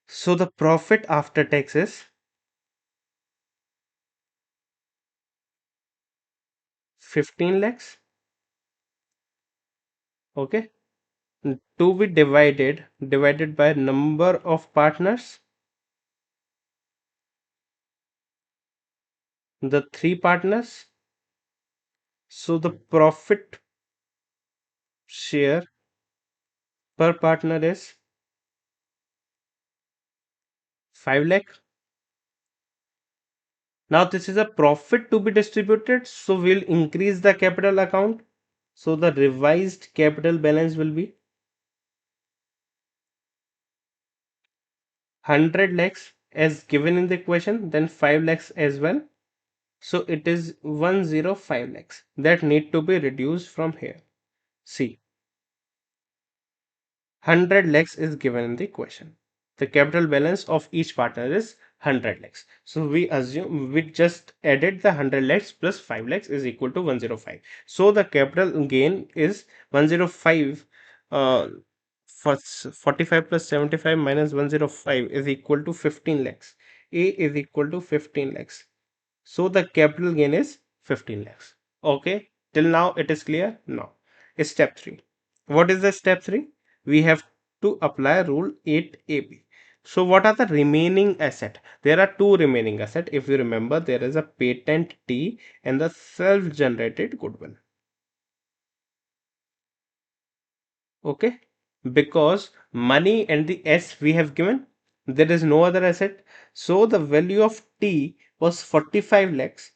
So the profit after tax is 15 lakhs. Okay, to be divided by number of partners, the 3 partners. So the profit share per partner is 5 lakh. Now this is a profit to be distributed, so we'll increase the capital account. So the revised capital balance will be 100 lakhs as given in the equation, then 5 lakhs as well. So it is 105 lakhs that need to be reduced from here. See, 100 lakhs is given in the equation. The capital balance of each partner is 100 lakhs. So we assume we just added the 100 lakhs plus 5 lakhs is equal to 105. So the capital gain is 105. For 45 plus 75 minus 105 is equal to 15 lakhs. A is equal to 15 lakhs. So the capital gain is 15 lakhs. Okay, till now it is clear. Now, step 3. What is the step 3? We have to apply rule 8AB. So what are the remaining asset? There are two remaining asset. If you remember, there is a patent T and the self-generated goodwill. Okay, because money and the S we have given, there is no other asset. So the value of T was 45 lakhs.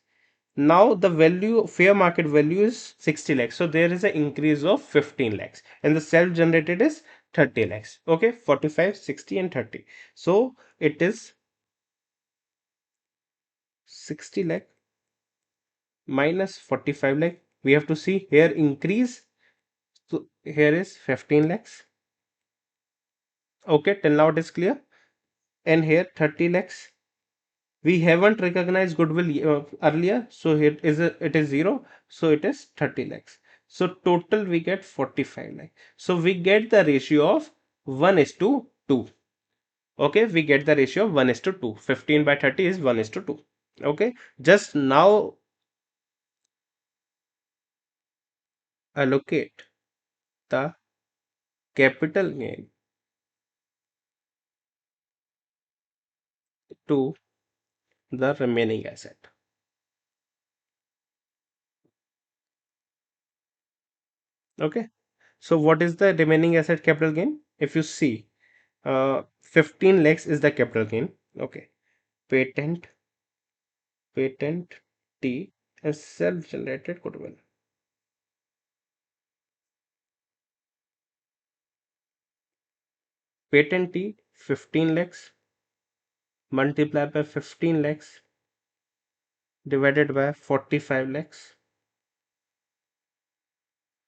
Now the value fair market value is 60 lakhs. So there is an increase of 15 lakhs and the self generated is 30 lakhs. Okay, 45, 60 and 30. So it is 60 lakh minus 45 lakh. We have to see here increase. So here is 15 lakhs. Okay, till now it is clear. And here 30 lakhs. We haven't recognized goodwill earlier, so here it is 0, so it is 30 lakhs. So total we get 45 lakhs. So we get the ratio of 1 is to 2. Okay, we get the ratio of 1 is to 2. 15 by 30 is 1 is to 2. Okay, just now allocate the capital gain to the remaining asset. Okay, so what is the remaining asset capital gain? If you see, 15 lakhs is the capital gain. Okay, patent, patent T and self-generated goodwill. Patent T 15 lakhs multiplied by 15 lakhs divided by 45 lakhs,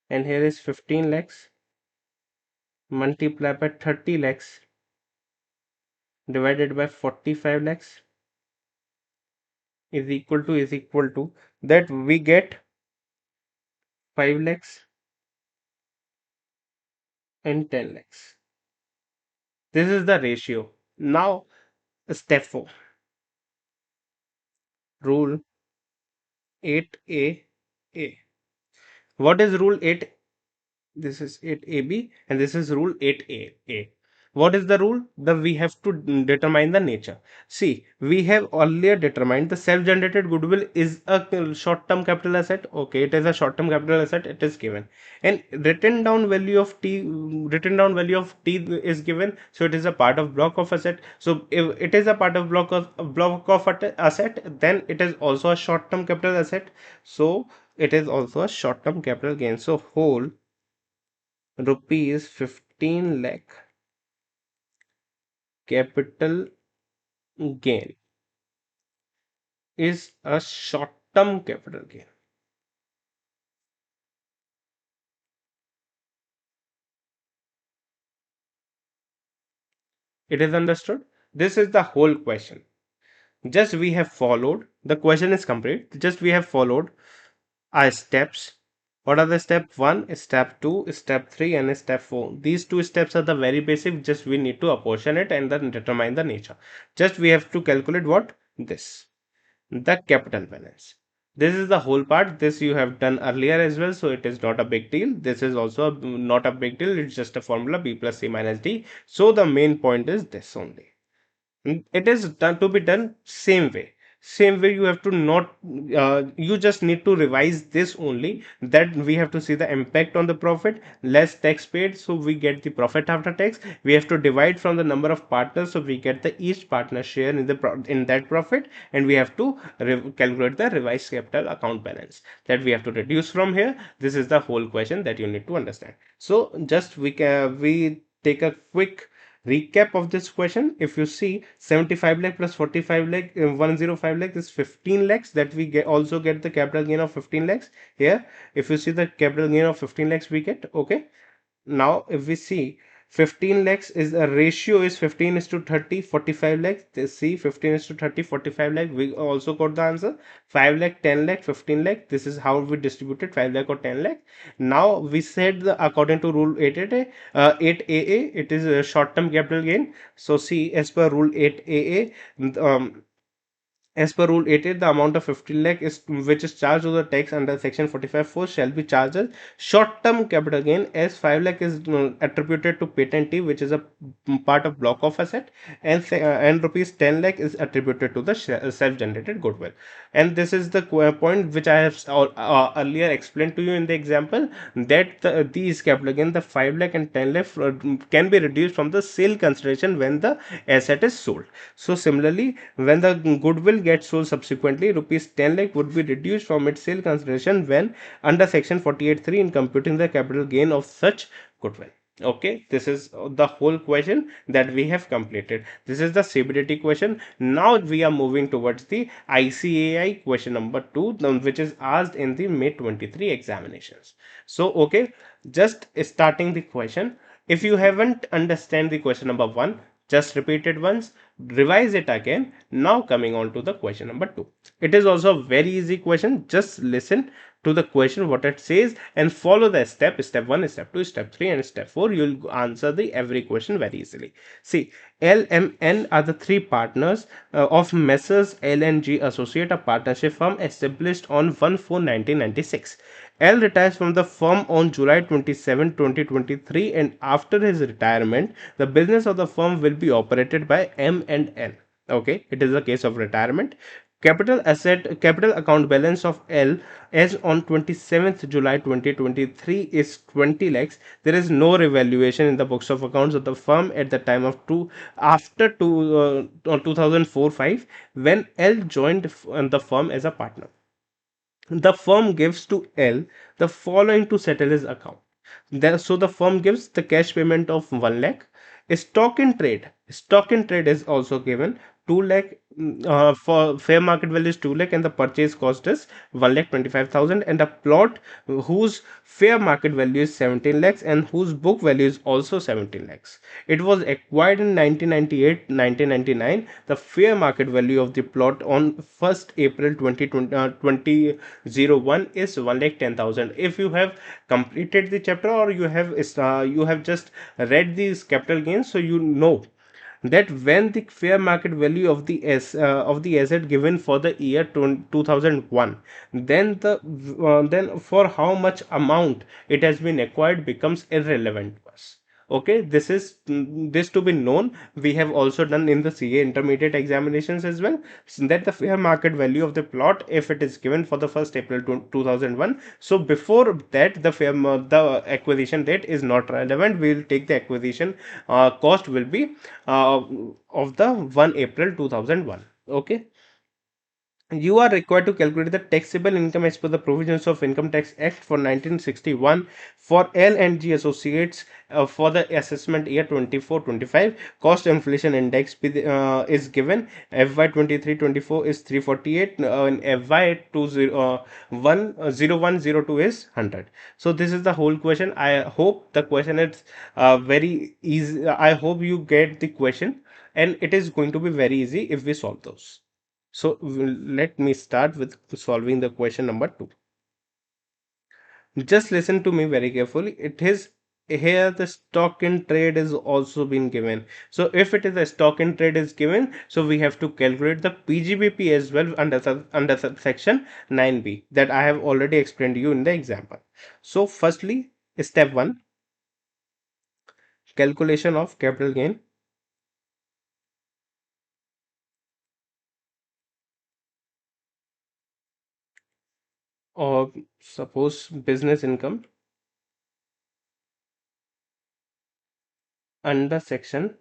and here is 15 lakhs multiplied by 30 lakhs divided by 45 lakhs is equal to that we get 5 lakhs and 10 lakhs. This is the ratio. Now step 4, rule 8A. What is rule 8? This is 8AB and this is rule 8AA. What is the rule? We have to determine the nature. See, we have earlier determined the self-generated goodwill is a short-term capital asset. Okay, it is a short-term capital asset. It is given, and written down value of T is given. So it is a part of block of asset. So if it is a part of asset, then it is also a short-term capital asset. So it is also a short-term capital gain. So whole rupees 15 lakh capital gain is a short term capital gain. It is understood. This is the whole question. Just we have followed, the question is complete. Just we have followed our steps. What are the step 1, step 2, step 3 and step 4? These two steps are the very basic. Just we need to apportion it and then determine the nature. Just we have to calculate what? This. The capital balance. This is the whole part. This you have done earlier as well, so it is not a big deal. This is also not a big deal. It's just a formula b plus c minus d. So the main point is this only. It is done to be done same way. You have to not you just need to revise this only, that we have to see the impact on the profit, less tax paid, so we get the profit after tax. We have to divide from the number of partners, so we get the each partner share in the in that profit, and we have to calculate the revised capital account balance that we have to reduce from here. This is the whole question that you need to understand. So just we take a quick recap of this question. If you see, 75 lakh plus 45 lakh, 105 lakh is 15 lakhs, that we get also get the capital gain of 15 lakhs here. If you see the capital gain of 15 lakhs we get. Okay, now if we see, 15 lakhs is a ratio is 15 is to 30, 45 lakhs. See, 15 is to 30, 45 lakh, we also got the answer. 5 lakh, 10 lakh, 15 lakh. This is how we distributed 5 lakh or 10 lakh. Now we said according to rule 8AA, it is a short term capital gain. So see, as per rule 8AA, as per Rule 88, the amount of 15 lakh is which is charged to the tax under Section 45(4) shall be charged as short-term capital gain, as 5 lakh is attributed to patentee, which is a part of block of asset, and rupees 10 lakh is attributed to the self-generated goodwill. And this is the point which I have earlier explained to you in the example, that these capital gain, the 5 lakh and 10 lakh can be reduced from the sale consideration when the asset is sold. So similarly, when the goodwill gets sold subsequently, rupees 10 lakh would be reduced from its sale consideration when under section 48(3) in computing the capital gain of such goodwill. Okay, this is the whole question that we have completed. This is the CBDT question. Now we are moving towards the ICAI question number 2, which is asked in the May 23 examinations. So okay, Just starting the question. If you haven't understand the question number 1, just repeat it once, revise it again. Now coming on to the question number 2. It is also a very easy question. Just listen to the question what it says and follow the step 1, step 2, step 3 and step 4. You'll answer the every question very easily. See, L, M, N are the three partners of Messrs. L and G Associate, a partnership firm established on 1/4/1996. L retires from the firm on July 27, 2023, and after his retirement, the business of the firm will be operated by M and N. Okay, it is a case of retirement. Capital account balance of L as on 27th July 2023 is 20 lakhs. There is no revaluation in the books of accounts of the firm at the time of after 2004-5 when L joined the firm as a partner. The firm gives to L the following to settle his account. So the firm gives the cash payment of 1 lakh. Stock in trade. Stock in trade is also given 2 lakh, for fair market value is 2 lakh and the purchase cost is 1 lakh 25,000, and a plot whose fair market value is 17 lakhs and whose book value is also 17 lakhs. It was acquired in 1998 1999. The fair market value of the plot on 1st April 2001 is 1 lakh 10,000. If you have completed the chapter or you have just read these capital gains, so you know that when the fair market value of of the asset given for the year 2001, then then for how much amount it has been acquired becomes irrelevant to us. Okay, this to be known. We have also done in the CA intermediate examinations as well, that the fair market value of the plot, if it is given for the 1st April 2001, so before that the acquisition date is not relevant. We will take the acquisition cost will be uh, of the 1 April 2001. Okay, you are required to calculate the taxable income as per the provisions of Income Tax Act for 1961 for L and G Associates for the assessment year 24-25. Cost inflation index is given. FY 23-24 is 348 and FY 0102 is 100. So this is the whole question. I hope the question is very easy. I hope you get the question, and it is going to be very easy if we solve those. So let me start with solving the question number 2. Just listen to me very carefully. It is here the stock in trade is also been given. So if it is a stock in trade is given, so we have to calculate the PGBP as well under section 9B that I have already explained to you in the example. So firstly, step 1, calculation of capital gain. Or suppose business income under section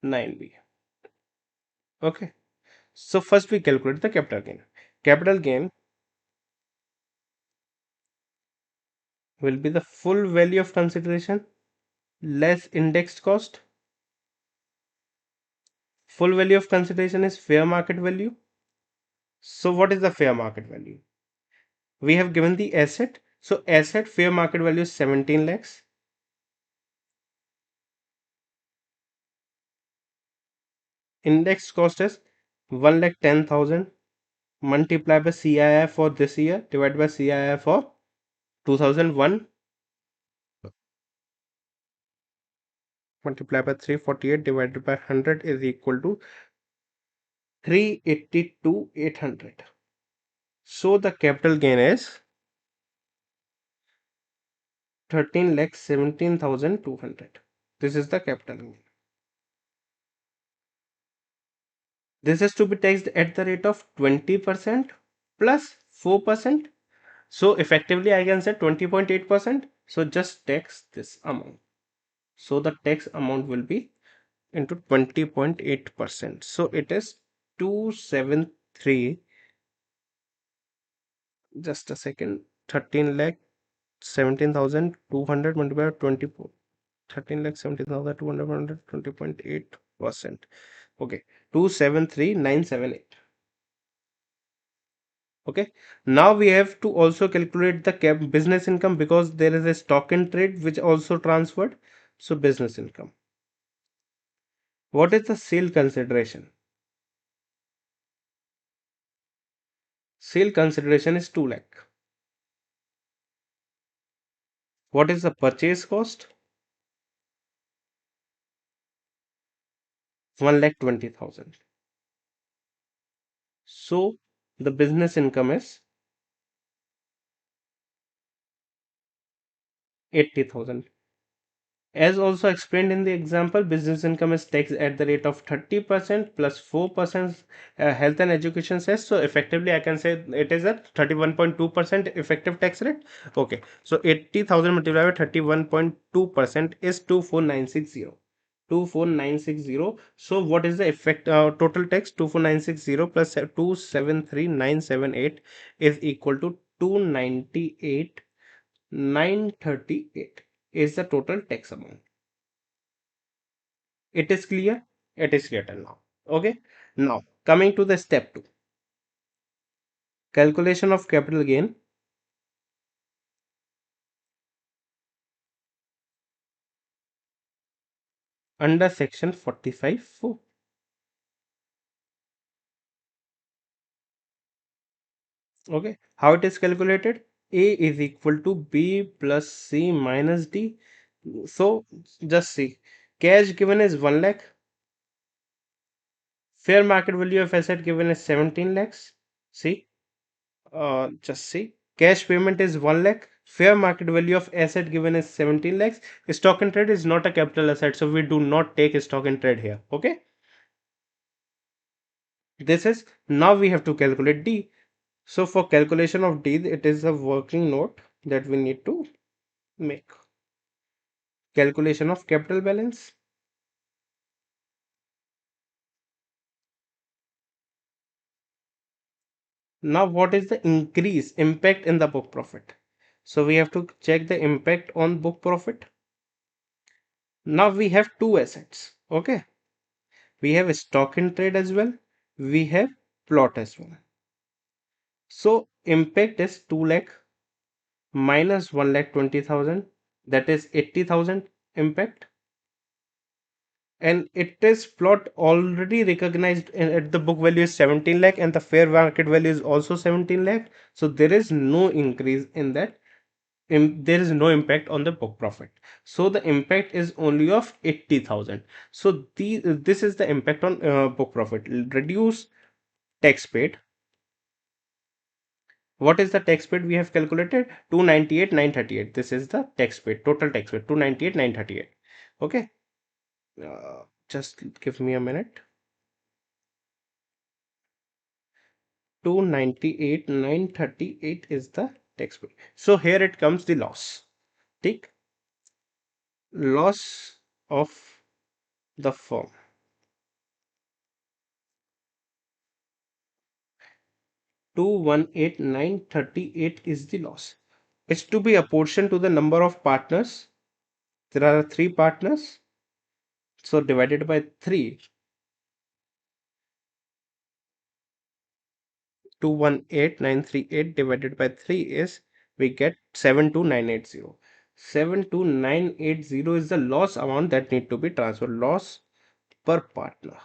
9B. Okay. So first we calculate the capital gain. Capital gain will be the full value of consideration less indexed cost. Full value of consideration is fair market value. So what is the fair market value? We have given the asset. So asset fair market value is 17 lakhs. Indexed cost is 1 lakh 10,000 multiplied by CII for this year divided by CII for 2001 multiplied by 348 divided by 100 is equal to 382 800. So the capital gain is 13,17,200. This is the capital gain. This is to be taxed at the rate of 20% plus 4%. So effectively I can say 20.8%. So just tax this amount. So the tax amount will be into 20.8%. So it is 273, just a second, 13 lakh 17,200 multiplied by 24, 13 lakh 17,200 20.8%. Okay, 273,978. Okay, now we have to also calculate the business income because there is a stock in trade which also transferred. So business income. What is the sale consideration? Sale consideration is 2 lakh. What is the purchase cost? 1,20,000. So the business income is 80,000. As also explained in the example, business income is taxed at the rate of 30% plus 4% health and education cess. So effectively, I can say it is at 31.2% effective tax rate. Okay, so 80,000 multiplied by 31.2% is 24,960. 24,960. So what is the effect total tax? 24,960 plus 273,978 is equal to 298,938 is the total tax amount. It is clear? It is clear till now. Okay. Now coming to the step 2, calculation of capital gain under section 45(4). Okay. How it is calculated? A is equal to B plus C minus D. So just see, cash given is 1 lakh, fair market value of asset given is 17 lakhs. See, just see, cash payment is 1 lakh, fair market value of asset given is 17 lakhs. Stock in trade is not a capital asset, so we do not take stock in trade here. Okay, this is, now we have to calculate D. So for calculation of D, it is a working note that we need to make. Calculation of capital balance. Now what is the increase impact in the book profit? So we have to check the impact on book profit. Now we have two assets. Okay, we have stock in trade as well, we have plot as well. So impact is 2 lakh minus 1,20,000, that is 80,000 impact, and it is plot already recognized at the book value is 17 lakh and the fair market value is also 17 lakh. So there is no increase in that, there is no impact on the book profit. So the impact is only of 80,000. So this is the impact on book profit. Reduce tax paid. What is the tax paid we have calculated? 298,938. This is the tax paid, total tax paid, 298,938. Okay. Just give me a minute. 298,938 is the tax paid. So here it comes the loss. Take loss of the firm. 218,938 is the loss. It's to be apportioned to the number of partners. There are 3 partners. So divided by 3, 218,938 divided by 3 is, we get 72980. 72980 is the loss amount that need to be transferred, loss per partner.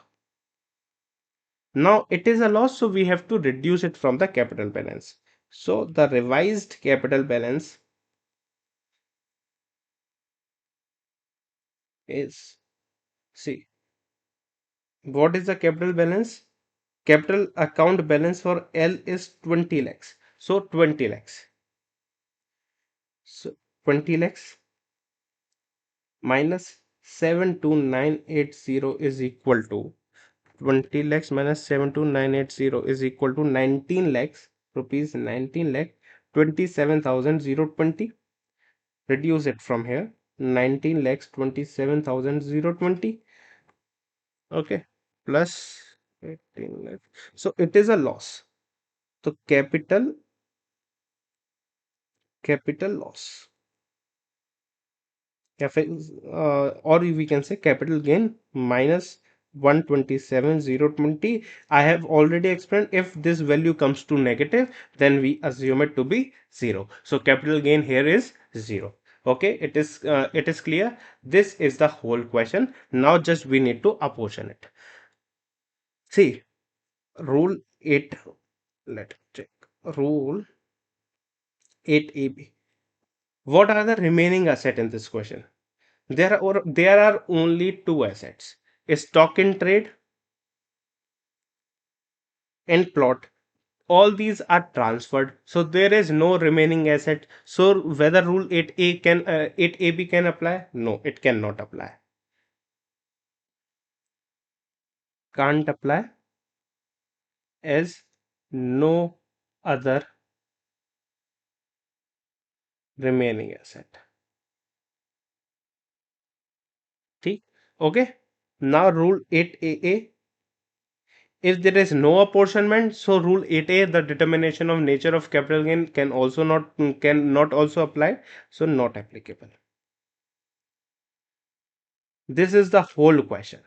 Now it is a loss, so we have to reduce it from the capital balance. So the revised capital balance is, see, what is the capital balance? Capital account balance for L is 20 lakhs. So 20 lakhs. So 20 lakhs minus 72980 is equal to, 20 lakhs minus 72980 is equal to 19 lakhs rupees, 19 lakh 27,020. Reduce it from here, 19 lakhs 27,020. Okay, plus 18 lakhs. So it is a loss. So capital loss. Or we can say capital gain minus 127,020. I have already explained, if this value comes to negative, then we assume it to be 0. So capital gain here is 0. Okay, it is clear. This is the whole question. Now just we need to apportion it. See, rule 8, let's check. Rule 8AB. What are the remaining asset in this question? There are only two assets: stock in trade and plot. All these are transferred, so there is no remaining asset. So whether rule 8AB can apply? No, it cannot apply. Can't apply, as no other remaining asset. ठीक? Okay. Now rule 8AA. If there is no apportionment, so rule 8A, the determination of nature of capital gain, can not also apply, so not applicable. This is the whole question.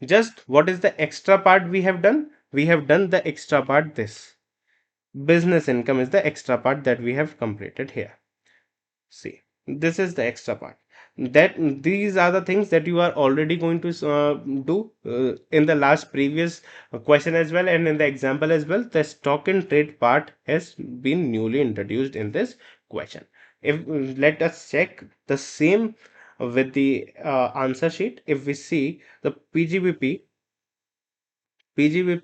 Just what is the extra part we have done? We have done the extra part, this. Business income is the extra part that we have completed here. See, this is the extra part. That these are the things that you are already going to do in the last previous question as well, and in the example as well. The stock and trade part has been newly introduced in this question. If let us check the same with the answer sheet. If we see the PGBP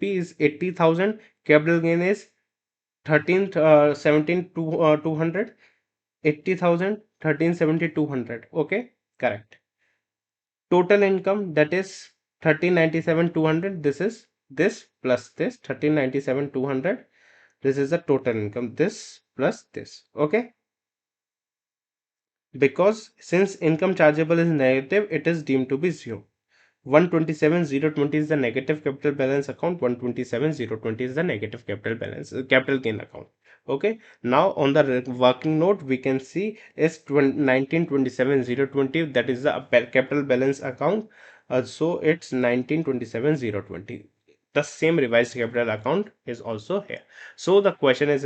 is 80,000, capital gain is 200. 80,000, 1370, 200. Okay, correct. Total income, that is 1397, 200. This is this plus this 1397, 200. This is the total income. This plus this. Okay. Because since income chargeable is negative, it is deemed to be 0. 127,020 is the negative capital balance account. 127,020 is the negative capital balance capital gain account. Okay, now on the working note we can see is 1927,020, that is the capital balance account. So it's 1927,020. The same revised capital account is also here. So the question is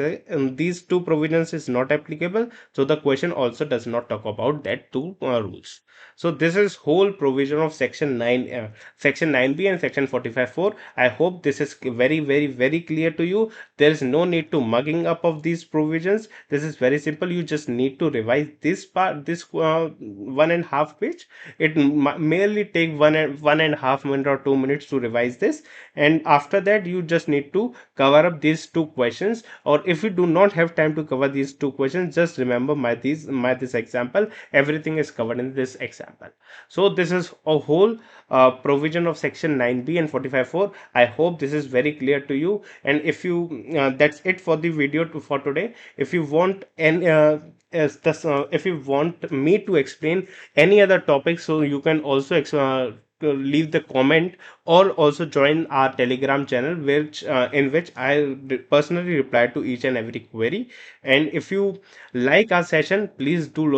these two provisions is not applicable, so the question also does not talk about that two rules. So this is whole provision of section 9, section 9b and section 45(4). I hope this is very clear to you. There is no need to mugging up of these provisions. This is very simple. You just need to revise this part, this 1.5 page. It merely take 1.5 minute or 2 minutes to revise this, and after that you just need to cover up these two questions. Or if you do not have time to cover these two questions, just remember this example. Everything is covered in this example. So this is a whole provision of section 9b and 45(4). I hope this is very clear to you. And if you that's it for the video for today. If you want if you want me to explain any other topic, so you can also to leave the comment, or also join our telegram channel, which in which I personally reply to each and every query. And if you like our session, please do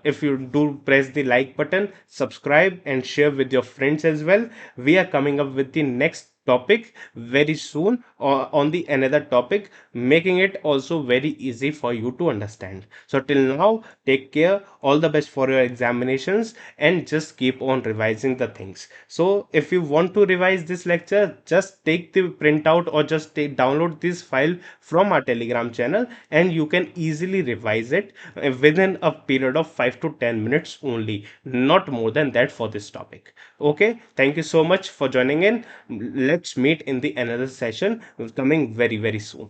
if you do press the like button, subscribe and share with your friends as well. We are coming up with the next topic very soon, on the another topic, making it also very easy for you to understand. So till now, take care, all the best for your examinations, and just keep on revising the things. So if you want to revise this lecture, just take the printout or just download this file from our telegram channel, and you can easily revise it within a period of 5 to 10 minutes only, not more than that for this topic. Okay, thank you so much for joining in. Let's meet in the another session coming very soon.